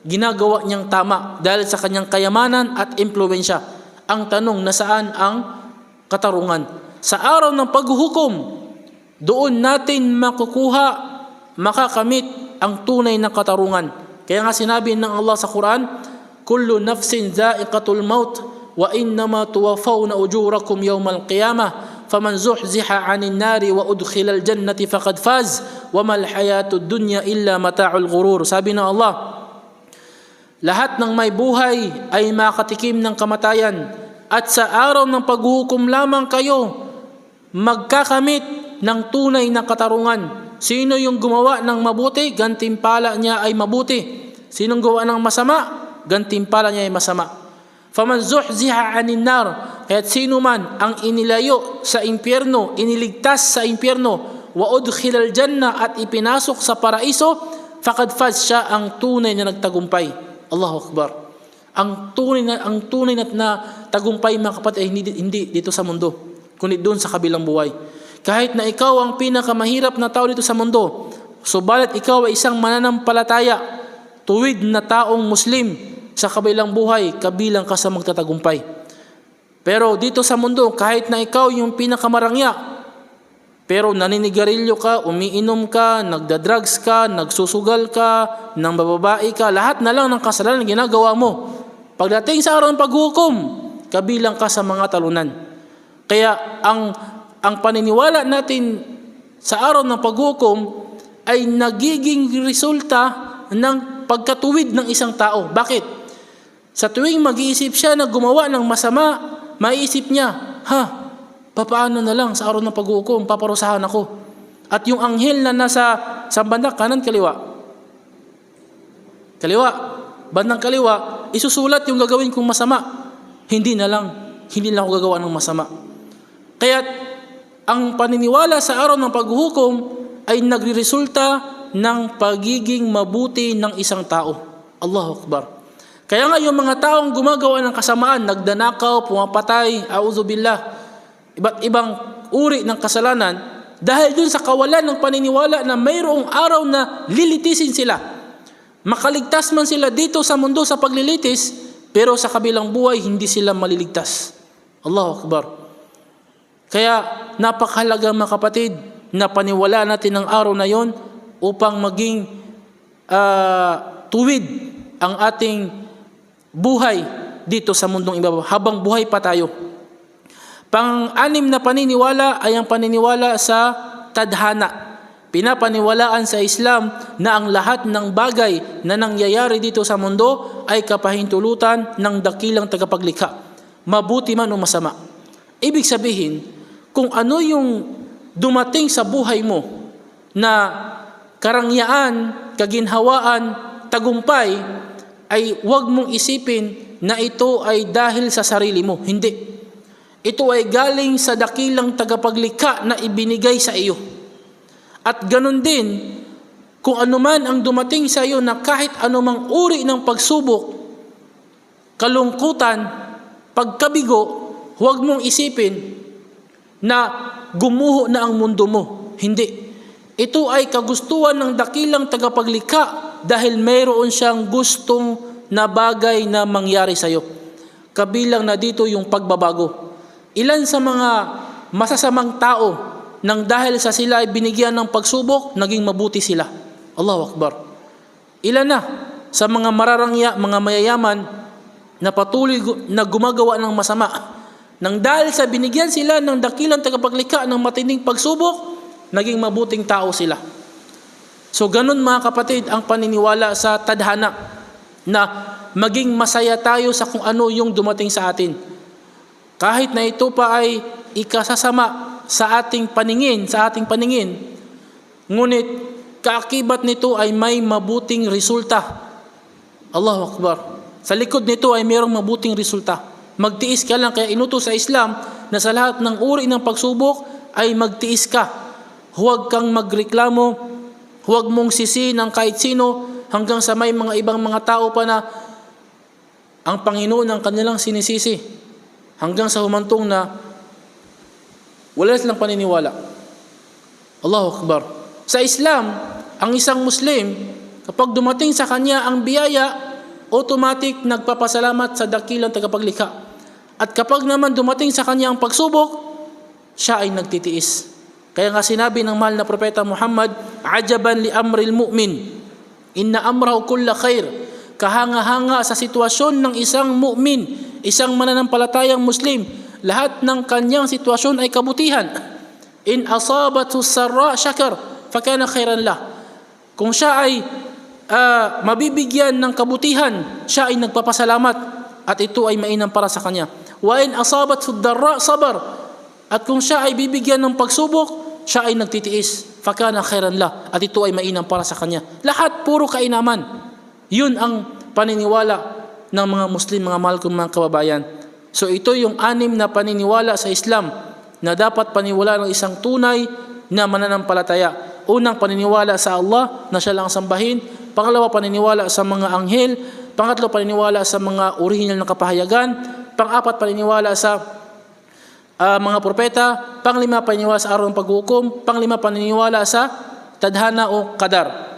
Ginagawa niyang tama dahil sa kanyang kayamanan at impluwensya. Ang tanong, nasaan ang katarungan? Sa araw ng paghuhukom, doon natin makakamit ang tunay na katarungan. Kaya nga sinabi ng Allah sa Quran, kullu nafsin dha'iqatul maut wa innama tuwaffawna ujurakum yawmal qiyamah faman zuhziha 'anil nari wa udkhilal jannati faqad faz wa mal hayatud dunya illa mata'ul ghurur. Sabi ng Allah, lahat ng may buhay ay makatikim ng kamatayan, at sa araw ng paghuhukom lamang kayo magkakamit ng tunay na katarungan. Sino yung gumawa ng mabuti, gantimpala niya ay mabuti. Sinong gawa ng masama, gantimpala niya ay masama. Faman zuhziha 'anil nar, kaya't sino man ang inilayo sa impyerno, iniligtas sa impyerno, wa udkhilal janna, at ipinasok sa paraiso, faqad faz, siya ang tunay na nagtagumpay. Allahu Akbar. Ang tunay na tagumpay, mga kapatid, ay hindi dito sa mundo, kundi doon sa kabilang buhay. Kahit na ikaw ang pinakamahirap na tao dito sa mundo, subalit ikaw ay isang mananampalataya, tuwid na taong Muslim, sa kabilang buhay, kabilang ka sa magtatagumpay. Pero dito sa mundo, kahit na ikaw yung pinakamarangya, pero naninigarilyo ka, umiinom ka, nagdadrugs ka, nagsusugal ka, nang bababae ka, lahat na lang ng kasalanan na ginagawa mo. Pagdating sa araw ng paghukom, kabilang ka sa mga talunan. Kaya ang paniniwala natin sa araw ng paghukom ay nagiging resulta ng pagkatuwid ng isang tao. Bakit? Sa tuwing mag-iisip siya na gumawa ng masama, maiisip niya, papaano na lang sa araw ng paghukom, paparusahan ako. At yung anghel na nasa banda kanan, kaliwa, bandang kaliwa, isusulat yung gagawin kong masama. Hindi na ako gagawa ng masama. Kaya ang paniniwala sa araw ng paghuhukom ay nagreresulta ng pagiging mabuti ng isang tao. Allahu Akbar. Kaya nga yung mga taong gumagawa ng kasamaan, nagdanakaw, pumapatay, auzubillah, iba't ibang uri ng kasalanan, dahil dun sa kawalan ng paniniwala na mayroong araw na lilitisin sila. Makaligtas man sila dito sa mundo sa paglilitis, pero sa kabilang buhay hindi sila maliligtas. Allahu Akbar. Kaya napakahalaga mga kapatid na paniwalaan natin ang araw na yon upang maging tuwid ang ating buhay dito sa mundong ibabaw habang buhay pa tayo. Pang-anim na paniniwala ay ang paniniwala sa tadhana. Pinapaniwalaan sa Islam na ang lahat ng bagay na nangyayari dito sa mundo ay kapahintulutan ng dakilang tagapaglikha, mabuti man o masama. Ibig sabihin, kung ano yung dumating sa buhay mo na karangyaan, kaginhawaan, tagumpay, ay huwag mong isipin na ito ay dahil sa sarili mo. Hindi. Ito ay galing sa dakilang tagapaglikha na ibinigay sa iyo. At ganun din, kung anuman ang dumating sa iyo na kahit anumang uri ng pagsubok, kalungkutan, pagkabigo, huwag mong isipin na gumuho na ang mundo mo. Hindi. Ito ay kagustuhan ng dakilang tagapaglikha dahil mayroon siyang gustong na bagay na mangyari sa iyo. Kabilang na dito yung pagbabago. Ilan sa mga masasamang tao nang dahil sa sila ay binigyan ng pagsubok, naging mabuti sila. Allahu Akbar. Ilan na sa mga mararangya, mga mayayaman na patuloy na gumagawa ng masama. Nang dahil sa binigyan sila ng dakilang tagapaglikha ng matinding pagsubok, naging mabuting tao sila. So ganun mga kapatid ang paniniwala sa tadhana na maging masaya tayo sa kung ano yung dumating sa atin. Kahit na ito pa ay ikasasama sa ating paningin, ngunit kaakibat nito ay may mabuting resulta. Allahu Akbar. Sa likod nito ay mayroong mabuting resulta. Magtiis ka lang, kaya inutos sa Islam na sa lahat ng uri ng pagsubok ay magtiis ka. Huwag kang magreklamo, huwag mong sisihin ng kahit sino, hanggang sa may mga ibang mga tao pa na ang Panginoon ang kanilang sinisisi, hanggang sa humantong na wala silang paniniwala. Allahu Akbar. Sa Islam, ang isang Muslim, kapag dumating sa kanya ang biyaya, automatic nagpapasalamat sa dakilang tagapaglikha. At kapag naman dumating sa kanya ang pagsubok, siya ay nagtitiis. Kaya nga sinabi ng mahal na propeta Muhammad, "Ajaban li amril mu'min, inna amrahu kulla khair." Kahanga-hanga sa sitwasyon ng isang mu'min, isang mananampalatayang Muslim, lahat ng kanyang sitwasyon ay kabutihan. In asabathu sarra syakar, fakana khairan lah. Kung siya ay mabibigyan ng kabutihan, siya ay nagpapasalamat at ito ay mainam para sa kanya. Wa in asabathu darra sabar. At kung siya ay bibigyan ng pagsubok, siya ay nagtitiis. Fakana khairan lah. At ito ay mainam para sa kanya. Lahat puro kainaman. Yun ang paniniwala ng mga Muslim, mga mahal kong mga kababayan. So ito yung 6 na paniniwala sa Islam na dapat paniwalaan ng isang tunay na mananampalataya. Unang, paniniwala sa Allah na siya lang sambahin. Pangalawa, paniniwala sa mga anghel. Pangatlo, paniniwala sa mga original na kapahayagan. Pang-apat, paniniwala sa mga propeta. Panglima, paniniwala sa araw ng paghukom. Panglima, paniniwala sa tadhana o qadar.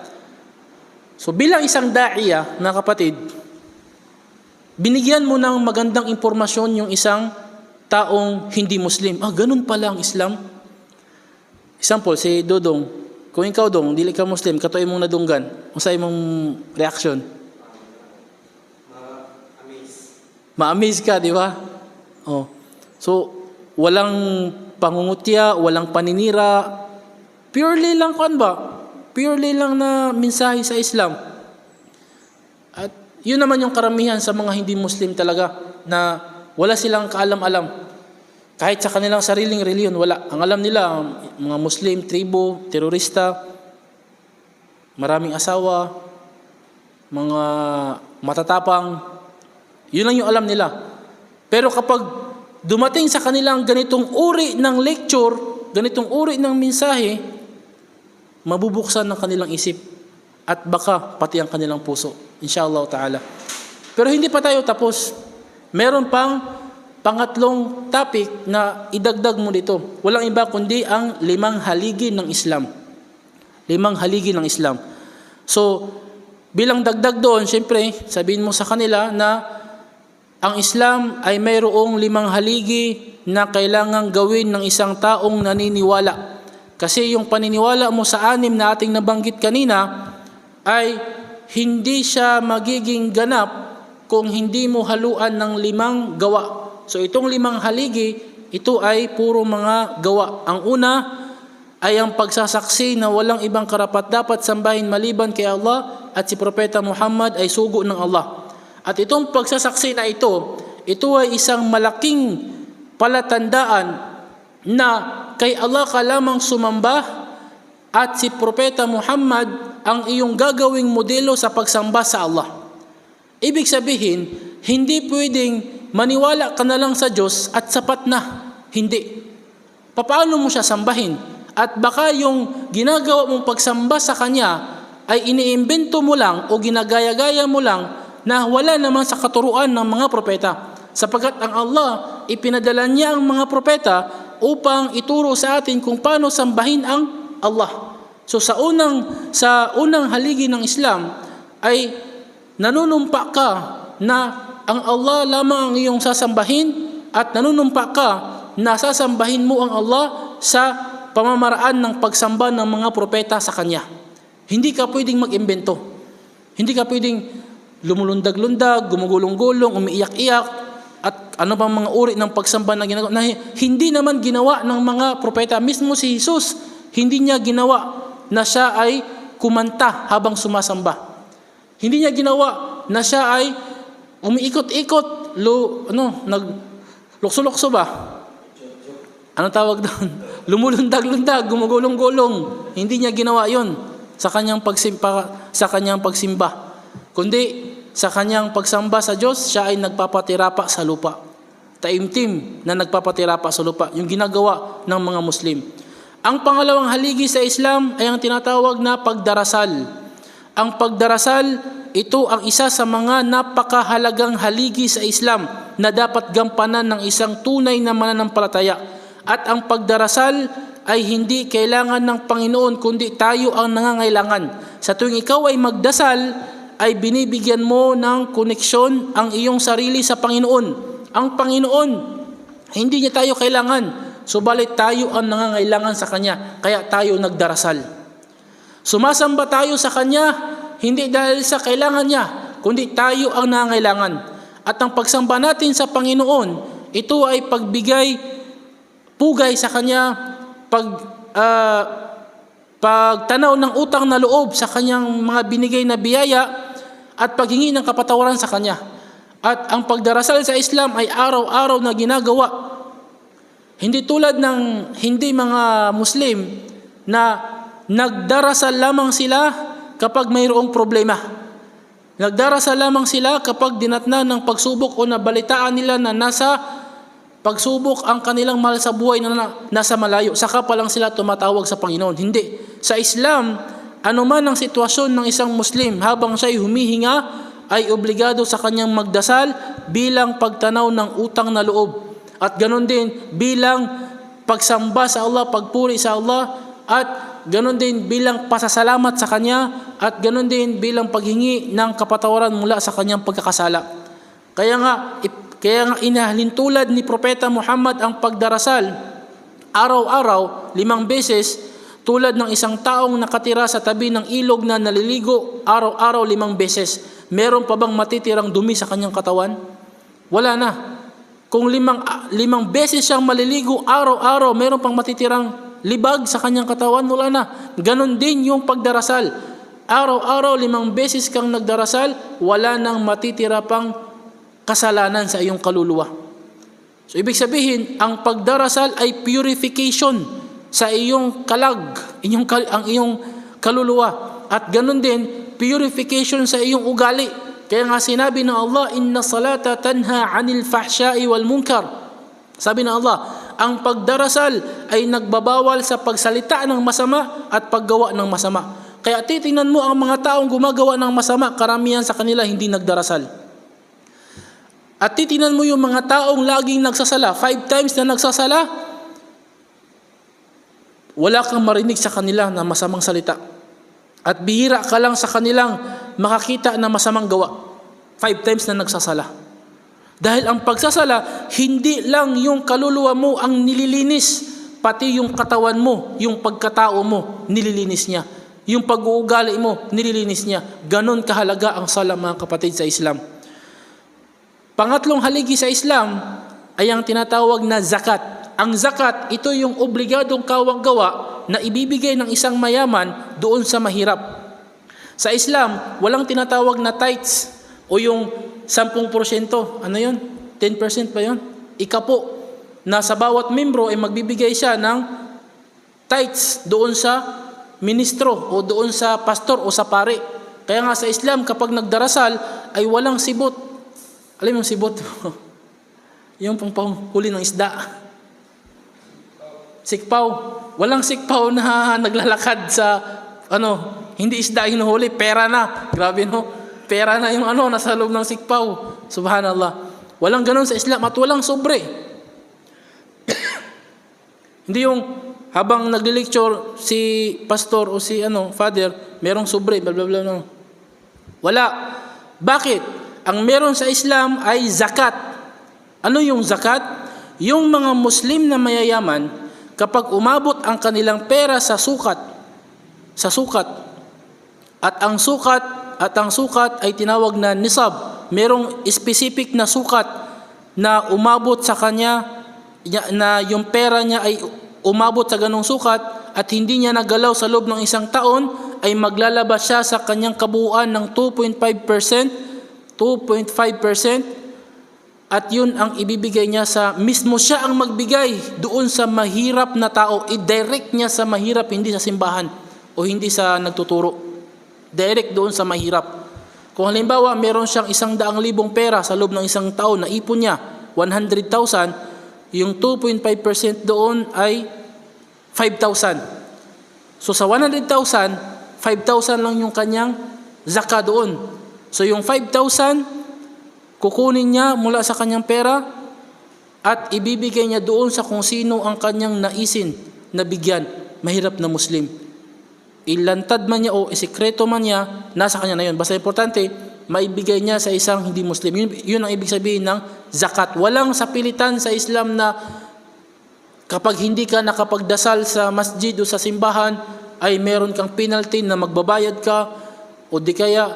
So bilang isang da'iya na kapatid, binigyan mo ng magandang impormasyon yung isang taong hindi Muslim. Ganun pala ang Islam. Example, si Dodong. Kung ikaw, Dong, dili ka Muslim, katoy mong nadunggan, ang sa imong reaction? Ma-amaze ka, di ba? So, walang pangungutya, walang paninira. Purely lang purely lang na mensahe sa Islam. At yun naman yung karamihan sa mga hindi Muslim talaga, na wala silang kaalam-alam. Kahit sa kanilang sariling reliyon, wala. Ang alam nila, mga Muslim, tribo, terorista, maraming asawa, mga matatapang, yun lang yung alam nila. Pero kapag dumating sa kanilang ganitong uri ng lecture, ganitong uri ng mensahe, mabubuksan ng kanilang isip at baka pati ang kanilang puso. Inshallah ta'ala. Pero hindi pa tayo tapos. Meron pang pangatlong topic na idagdag mo dito. Walang iba kundi ang 5 haligi ng Islam. 5 haligi ng Islam. So, bilang dagdag doon, syempre, sabihin mo sa kanila na ang Islam ay mayroong 5 haligi na kailangang gawin ng isang taong naniniwala. Kasi yung paniniwala mo sa 6 na ating nabanggit kanina ay hindi siya magiging ganap kung hindi mo haluan ng 5 gawa. So itong 5 haligi, ito ay puro mga gawa. Ang una ay ang pagsasaksi na walang ibang karapat-dapat sambahin maliban kay Allah at si Propeta Muhammad ay sugo ng Allah. At itong pagsasaksi na ito ay isang malaking palatandaan na kay Allah ka lamang sumamba at si Propeta Muhammad ang iyong gagawing modelo sa pagsamba sa Allah. Ibig sabihin, hindi pwedeng maniwala ka na lang sa Diyos at sapat na. Hindi. Paano mo siya sambahin? At baka yung ginagawa mong pagsamba sa Kanya ay iniimbento mo lang o ginagaya-gaya mo lang na wala naman sa katuruan ng mga propeta. Sapagkat ang Allah, ipinadala niya ang mga propeta upang ituro sa atin kung paano sambahin ang Allah. So sa unang haligi ng Islam ay nanunumpa ka na ang Allah lamang ang iyong sasambahin at nanunumpa ka na sasambahin mo ang Allah sa pamamaraan ng pagsamba ng mga propeta sa Kanya. Hindi ka pwedeng mag-imbento. Hindi ka pwedeng lumulundag-lundag, gumugulong-gulong, umiiyak-iyak, at ano bang mga uri ng pagsamba na ginagawa na hindi naman ginawa ng mga propeta. Mismo si Jesus, hindi niya ginawa na siya ay kumanta habang sumasamba. Hindi niya ginawa na siya ay umiikot-ikot, naglukso-lukso ba? Anong tawag doon? Lumulundag-lundag, gumugulong-gulong. Hindi niya ginawa yon sa kanyang pagsimba. Kundi sa kanyang pagsamba sa Diyos, siya ay nagpapatirapa sa lupa. Taimtim na nagpapatirapa sa lupa, yung ginagawa ng mga Muslim. Ang pangalawang haligi sa Islam ay ang tinatawag na pagdarasal. Ang pagdarasal, ito ang isa sa mga napakahalagang haligi sa Islam na dapat gampanan ng isang tunay na mananampalataya. At ang pagdarasal ay hindi kailangan ng Panginoon kundi tayo ang nangangailangan. Sa tuwing ikaw ay magdasal, ay binibigyan mo ng koneksyon ang iyong sarili sa Panginoon. Ang Panginoon, hindi niya tayo kailangan, subalit tayo ang nangangailangan sa Kanya, kaya tayo nagdarasal. Sumasamba tayo sa Kanya, hindi dahil sa kailangan niya, kundi tayo ang nangangailangan. At ang pagsamba natin sa Panginoon, ito ay pagbigay, pugay sa Kanya, pagtanaw ng utang na loob sa Kanyang mga binigay na biyaya, at paghingi ng kapatawaran sa Kanya. At ang pagdarasal sa Islam ay araw-araw na ginagawa. Hindi tulad ng hindi mga Muslim na nagdarasal lamang sila kapag mayroong problema. Nagdarasal lamang sila kapag dinatnan ng pagsubok o nabalitaan nila na nasa pagsubok ang kanilang mahal sa buhay na nasa malayo. Saka pa lang sila tumatawag sa Panginoon. Hindi. Sa Islam, anuman ang sitwasyon ng isang Muslim habang siya'y humihinga, ay obligado sa kanyang magdasal bilang pagtanaw ng utang na loob. At ganon din bilang pagsamba sa Allah, pagpuri sa Allah, at ganon din bilang pasasalamat sa Kanya, at ganon din bilang paghingi ng kapatawaran mula sa kanyang pagkakasala. Kaya nga inahalintulad ni Propeta Muhammad ang pagdarasal araw-araw 5 beses, tulad ng isang taong nakatira sa tabi ng ilog na naliligo araw-araw 5 beses. Meron pa bang matitirang dumi sa kanyang katawan? Wala na. Kung 5 beses siyang maliligo araw-araw, meron pang matitirang libag sa kanyang katawan? Wala na. Ganon din yung pagdarasal. Araw-araw 5 beses kang nagdarasal, wala nang matitira pang kasalanan sa iyong kaluluwa. So ibig sabihin, ang pagdarasal ay purification sa iyong kalag, ang iyong kaluluwa. At ganun din, purification sa iyong ugali. Kaya nga sinabi ng Allah, inna salata tanha anil fahsya'i wal munkar. Sabi ng Allah, ang pagdarasal ay nagbabawal sa pagsalita ng masama at paggawa ng masama. Kaya titingnan mo ang mga taong gumagawa ng masama, karamihan sa kanila hindi nagdarasal. At titingnan mo yung mga taong laging nagsasala, 5 times na nagsasala, wala kang marinig sa kanila na masamang salita. At bihira ka lang sa kanilang makakita na masamang gawa. 5 times na nagsasala. Dahil ang pagsasala, hindi lang yung kaluluwa mo ang nililinis, pati yung katawan mo, yung pagkatao mo, nililinis niya. Yung pag-uugali mo, nililinis niya. Ganon kahalaga ang sala, mga kapatid, sa Islam. Pangatlong haligi sa Islam ay ang tinatawag na zakat. Ang zakat, ito yung obligadong kawang-gawa na ibibigay ng isang mayaman doon sa mahirap. Sa Islam, walang tinatawag na tithes o yung 10%. Ano yun? 10% ba yun? Ikapo na sa bawat membro ay magbibigay siya ng tithes doon sa ministro o doon sa pastor o sa pare. Kaya nga sa Islam, kapag nagdarasal ay walang sibot. Alam mo yung sibot? Yung panghuli ng isda. Sikpaw. Walang sikpaw na naglalakad sa hindi isda hinuhuli, pera na. Grabe no. Pera na yung nasa loob ng sikpaw. Subhanallah. Walang ganun sa Islam at walang sobre. Hindi yung habang nagli-lecture si pastor o si father, merong sobre, bla bla bla. No. Wala. Bakit? Ang meron sa Islam ay zakat. Ano yung zakat? Yung mga Muslim na mayayaman, kapag umabot ang kanilang pera sa sukat, at ang sukat ay tinawag na nisab. Merong specific na sukat na umabot sa kanya, na yung pera niya ay umabot sa ganong sukat at hindi niya nagalaw sa loob ng isang taon, ay maglalabas siya sa kanyang kabuuan ng 2.5%, at yun ang ibibigay niya mismo siya ang magbigay doon sa mahirap na tao. I-direct niya sa mahirap, hindi sa simbahan o hindi sa nagtuturo. Direct doon sa mahirap. Kung halimbawa, meron siyang 100,000 pera sa loob ng isang taon na ipon niya, 100,000, yung 2.5% doon ay 5,000. So sa 100,000, 5,000 lang yung kanyang zakah doon. So yung 5,000, kukunin niya mula sa kanyang pera at ibibigay niya doon sa kung sino ang kanyang naisin na bigyan, mahirap na Muslim. Ilantad man niya o isikreto man niya, nasa kanya na yun. Basta importante, maibigay niya sa isang hindi Muslim. Yun ang ibig sabihin ng zakat. Walang sapilitan sa Islam na kapag hindi ka nakapagdasal sa masjid o sa simbahan, ay meron kang penalty na magbabayad ka, o di kaya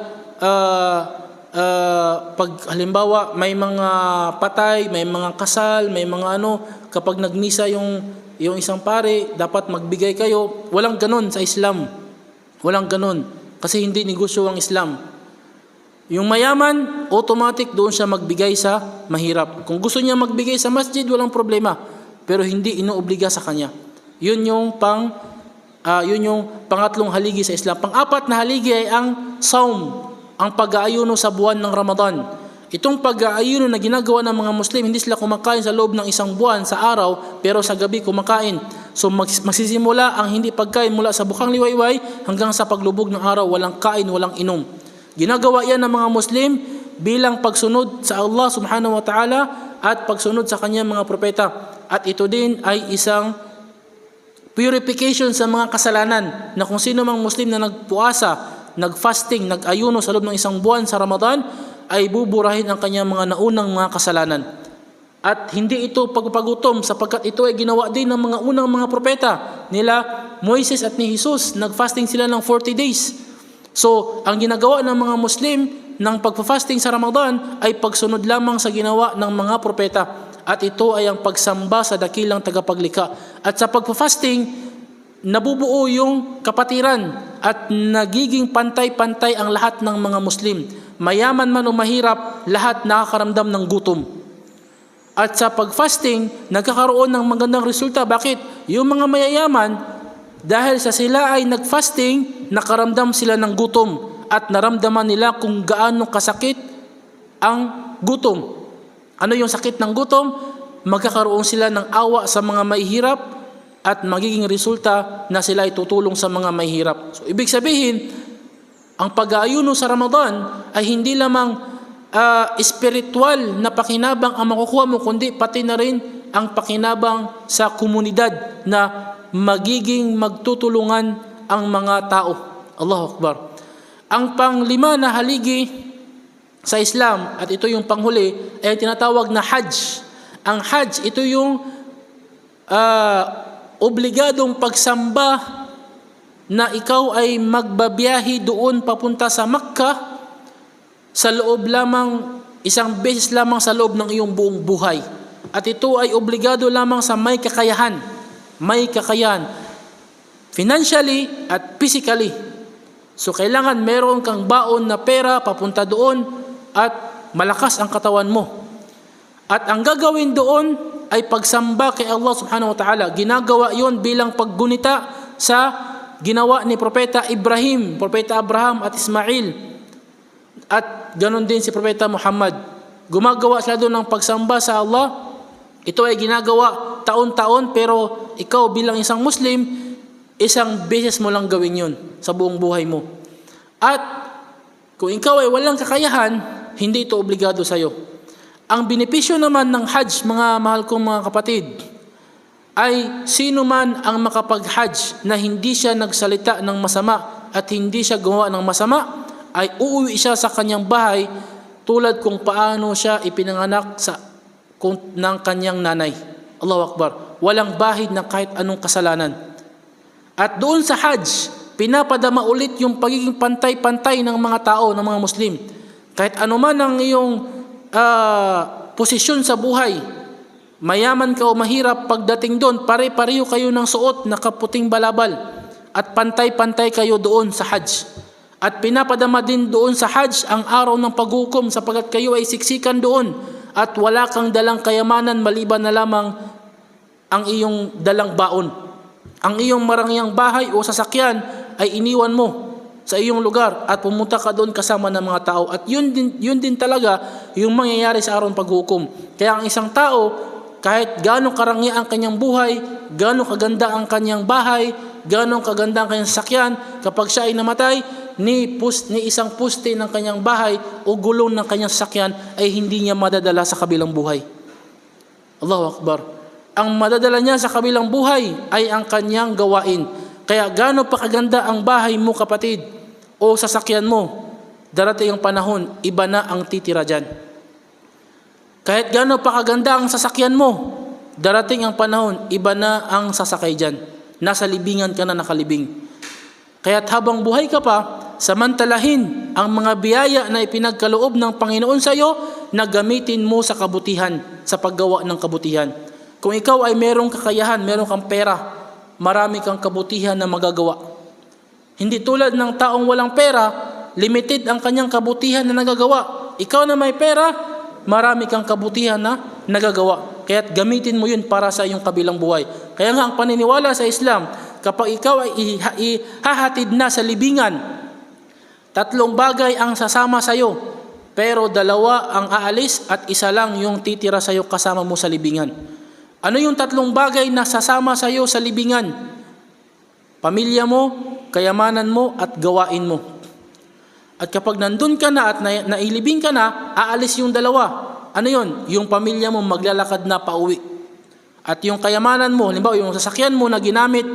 pag halimbawa may mga patay, may mga kasal, may mga kapag nagmisa yung isang pare, dapat magbigay kayo. Walang ganun sa Islam. Walang ganun. Kasi hindi negosyo ang Islam. Yung mayaman, automatic doon siya magbigay sa mahirap. Kung gusto niya magbigay sa masjid, walang problema. Pero hindi inuobliga sa kanya. Yun yung pangatlong haligi sa Islam. Pang-apat na haligi ay ang saum, ang pag-aayuno sa buwan ng Ramadan. Itong pag-aayuno na ginagawa ng mga Muslim, hindi sila kumakain sa loob ng isang buwan sa araw, pero sa gabi kumakain. So magsisimula ang hindi pagkain mula sa bukang liwayway hanggang sa paglubog ng araw, walang kain, walang inom. Ginagawa yan ng mga Muslim bilang pagsunod sa Allah subhanahu wa ta'ala at pagsunod sa kanyang mga propeta. At ito din ay isang purification sa mga kasalanan, na kung sino mang Muslim na nagpuasa, nag-fasting, nag-ayuno sa loob ng isang buwan sa Ramadan, ay buburahin ang kanyang mga naunang mga kasalanan. At hindi ito pagpagutom, sapagkat ito ay ginawa din ng mga unang mga propeta nila Moises at ni Jesus. Nag-fasting sila ng 40 days. So, ang ginagawa ng mga Muslim ng pagpa-fasting sa Ramadan ay pagsunod lamang sa ginawa ng mga propeta. At ito ay ang pagsamba sa dakilang tagapaglikha. At sa pagpa-fasting, nabubuo yung kapatiran at nagiging pantay-pantay ang lahat ng mga Muslim. Mayaman man o mahirap, lahat nakakaramdam ng gutom. At sa pag-fasting, nagkakaroon ng magandang resulta. Bakit? Yung mga mayayaman, dahil sa sila ay nag-fasting, nakaramdam sila ng gutom at naramdaman nila kung gaano kasakit ang gutom. Ano yung sakit ng gutom? Magkakaroon sila ng awa sa mga mahihirap at magiging resulta na sila ay tutulong sa mga mahihirap. So, ibig sabihin, ang pag-aayuno sa Ramadan ay hindi lamang spiritual na pakinabang ang makukuha mo, kundi pati na rin ang pakinabang sa komunidad na magiging magtutulungan ang mga tao. Allahu Akbar. Ang panglima na haligi sa Islam, at ito yung panghuli, ay tinatawag na Hajj. Ang Hajj, ito yung obligadong pagsamba na ikaw ay magbabiyahe doon papunta sa Makkah sa loob lamang, isang beses lamang sa loob ng iyong buong buhay. At ito ay obligado lamang sa may kakayahan. May kakayahan. Financially at physically. So kailangan meron kang baon na pera papunta doon at malakas ang katawan mo. At ang gagawin doon ay pagsamba kay Allah subhanahu wa ta'ala. Ginagawa yon bilang paggunita sa ginawa ni Propeta Ibrahim, Propeta Abraham at Ismail. At ganon din si Propeta Muhammad. Gumagawa sila doon ng pagsamba sa Allah. Ito ay ginagawa taon-taon, pero ikaw bilang isang Muslim, isang beses mo lang gawin yun sa buong buhay mo. At kung ikaw ay walang kakayahan, hindi ito obligado sa'yo. Ang benepisyo naman ng Hajj, mga mahal kong mga kapatid, ay sino man ang makapag-Hajj na hindi siya nagsalita ng masama at hindi siya gumawa ng masama, ay uuwi siya sa kanyang bahay tulad kung paano siya ipinanganak ng kanyang nanay. Allahu Akbar. Walang bahid ng kahit anong kasalanan. At doon sa Hajj, pinapadama ulit yung pagiging pantay-pantay ng mga tao, ng mga Muslim. Kahit anuman ang iyong posisyon sa buhay, mayaman ka o mahirap, pagdating doon, pare-pareho kayo ng suot na kaputing balabal at pantay-pantay kayo doon sa Hajj. At pinapadama din doon sa Hajj ang araw ng paghukom, sapagkat kayo ay siksikan doon at wala kang dalang kayamanan maliban na lamang ang iyong dalang baon. Ang iyong marangyang bahay o sasakyan ay iniwan mo sa iyong lugar at pumunta ka doon kasama ng mga tao. At yun din talaga yung mangyayari sa araw ng paghukom. Kaya ang isang tao, kahit gano'ng karangya ang kanyang buhay, gano'ng kaganda ang kanyang bahay, gano'ng kaganda ang kanyang sasakyan, kapag siya ay namatay, ni isang puste ng kanyang bahay o gulong ng kanyang sasakyan ay hindi niya madadala sa kabilang buhay. Allahu Akbar. Ang madadala niya sa kabilang buhay ay ang kanyang gawain. Kaya gaano pa kaganda ang bahay mo, kapatid, o sasakyan mo, darating ang panahon, iba na ang titira dyan. Kahit gaano pa kaganda ang sasakyan mo, darating ang panahon, iba na ang sasakay dyan. Nasa libingan ka na nakalibing. Kaya't habang buhay ka pa, samantalahin ang mga biyaya na ipinagkaloob ng Panginoon sa iyo na gamitin mo sa kabutihan, sa paggawa ng kabutihan. Kung ikaw ay merong kakayahan, meron kang pera, marami kang kabutihan na magagawa. Hindi tulad ng taong walang pera, limited ang kanyang kabutihan na nagagawa. Ikaw na may pera, marami kang kabutihan na nagagawa. Kaya't gamitin mo yun para sa iyong kabilang buhay. Kaya nga ang paniniwala sa Islam, kapag ikaw ay ihahatid na sa libingan, 3 bagay ang sasama sa iyo, pero 2 ang aalis at 1 lang yung titira sa iyo kasama mo sa libingan. Ano yung 3 bagay na sasama sa iyo sa libingan? Pamilya mo, kayamanan mo, at gawain mo. At kapag nandun ka na at nailibing ka na, aalis yung 2. Ano yun? Yung pamilya mo maglalakad na pauwi. At yung kayamanan mo, halimbawa yung sasakyan mo na ginamit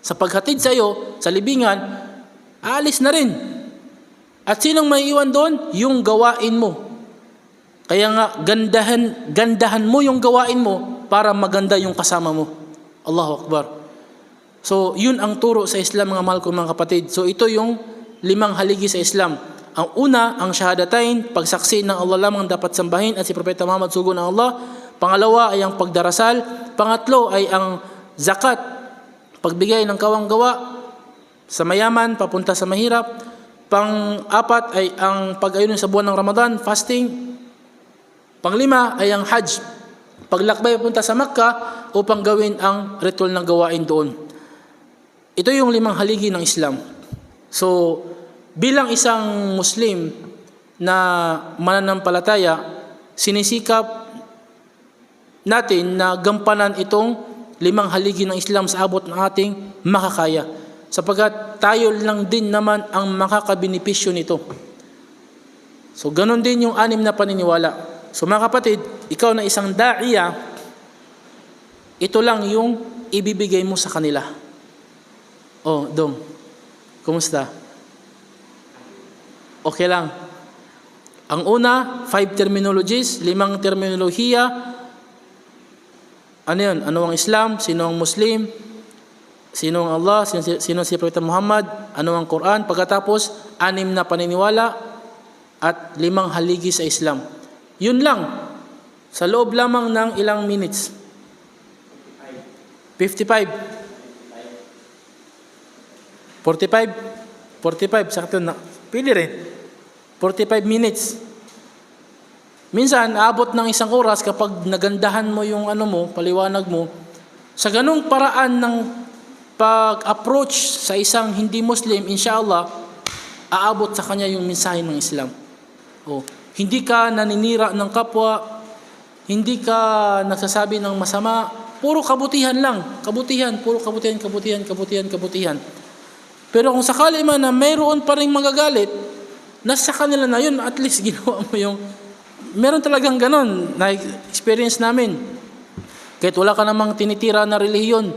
sa paghatid sa iyo sa libingan, aalis na rin. At sinong may iwan doon? Yung gawain mo. Kaya nga, gandahan mo yung gawain mo para maganda yung kasama mo. Allahu Akbar. So, yun ang turo sa Islam, mga mahal ko mga kapatid. So, ito yung 5 haligi sa Islam. Ang una, ang syahadatain, pagsaksi ng Allah lamang dapat sambahin at si Propeta Muhammad sugo ng Allah. Pangalawa ay ang pagdarasal. Pangatlo ay ang zakat, pagbigay ng kawang-gawa sa mayaman, papunta sa mahirap. Pang-apat ay ang pag-ayunin sa buwan ng Ramadan, fasting. Pang-5 ay ang Hajj, paglakbay papunta sa Makkah upang gawin ang ritual ng gawain doon. Ito yung 5 haligi ng Islam. So, bilang isang Muslim na mananampalataya, sinisikap natin na gampanan itong 5 haligi ng Islam sa abot ng ating makakaya. Sapagkat tayo lang din naman ang makakabenepisyo nito. So, ganun din yung 6 na paniniwala. So, mga kapatid, ikaw na isang da'iya, ito lang yung ibibigay mo sa kanila. Oh, Dong, kumusta? Okay lang. Ang una, 5 terminologies, 5 terminolohiya. Ano yun? Ano ang Islam? Sino ang Muslim? Sino ang Allah? Sino si Prophet Muhammad? Ano ang Quran? Pagkatapos, 6 na paniniwala at 5 haligi sa Islam. Yun lang. Sa loob lamang ng ilang minutes. 55. 45. Sakto na. Pili rin. 45 minutes. Minsan, abot ng 1 oras kapag nagandahan mo yung paliwanag mo. Sa ganung paraan ng pag-approach sa isang hindi Muslim, inshallah, aabot sa kanya yung mensahe ng Islam. Hindi ka naninira ng kapwa, hindi ka nagsasabi ng masama, puro kabutihan lang. Puro kabutihan. Pero kung sakali man na mayroon pa rin magagalit, nasa kanila na yun, at least ginawa mo yung... Meron talagang ganon na experience namin. Kahit wala ka namang tinitira na relihiyon,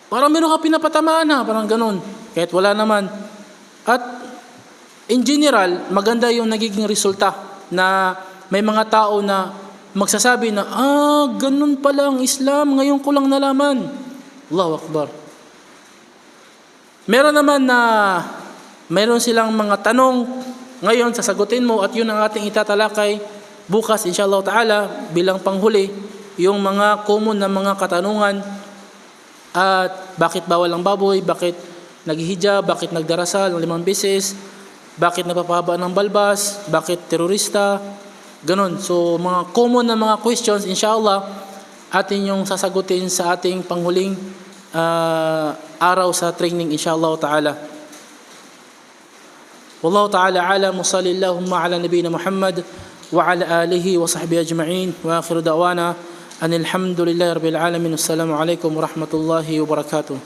parang meron ka pinapatamaan parang ganon. Kahit wala naman. At in general, maganda yung nagiging resulta na may mga tao na magsasabi na, ganun pala ang Islam, ngayon ko lang nalaman. Allahu Akbar. Meron naman na meron silang mga tanong, ngayon sasagutin mo at yun ang ating itatalakay bukas inshallah ta'ala bilang panghuli, yung mga common na mga katanungan at bakit bawal ang baboy, bakit naghihijab, bakit nagdarasal ng 5 beses, bakit napapahaba ng balbas, bakit terorista, ganon. So mga common na mga questions inshallah atin yung sasagutin sa ating panghuling araw sa training inshallah ta'ala. Wallahu ta'ala alam, wa sallallahu ala nabiyina Muhammad wa ala alihi wa sahbihi ajma'in, wa akhiru da'wana anil hamdulillahi rabbil alamin. Assalamu alaikum wa rahmatullahi wa barakatuh.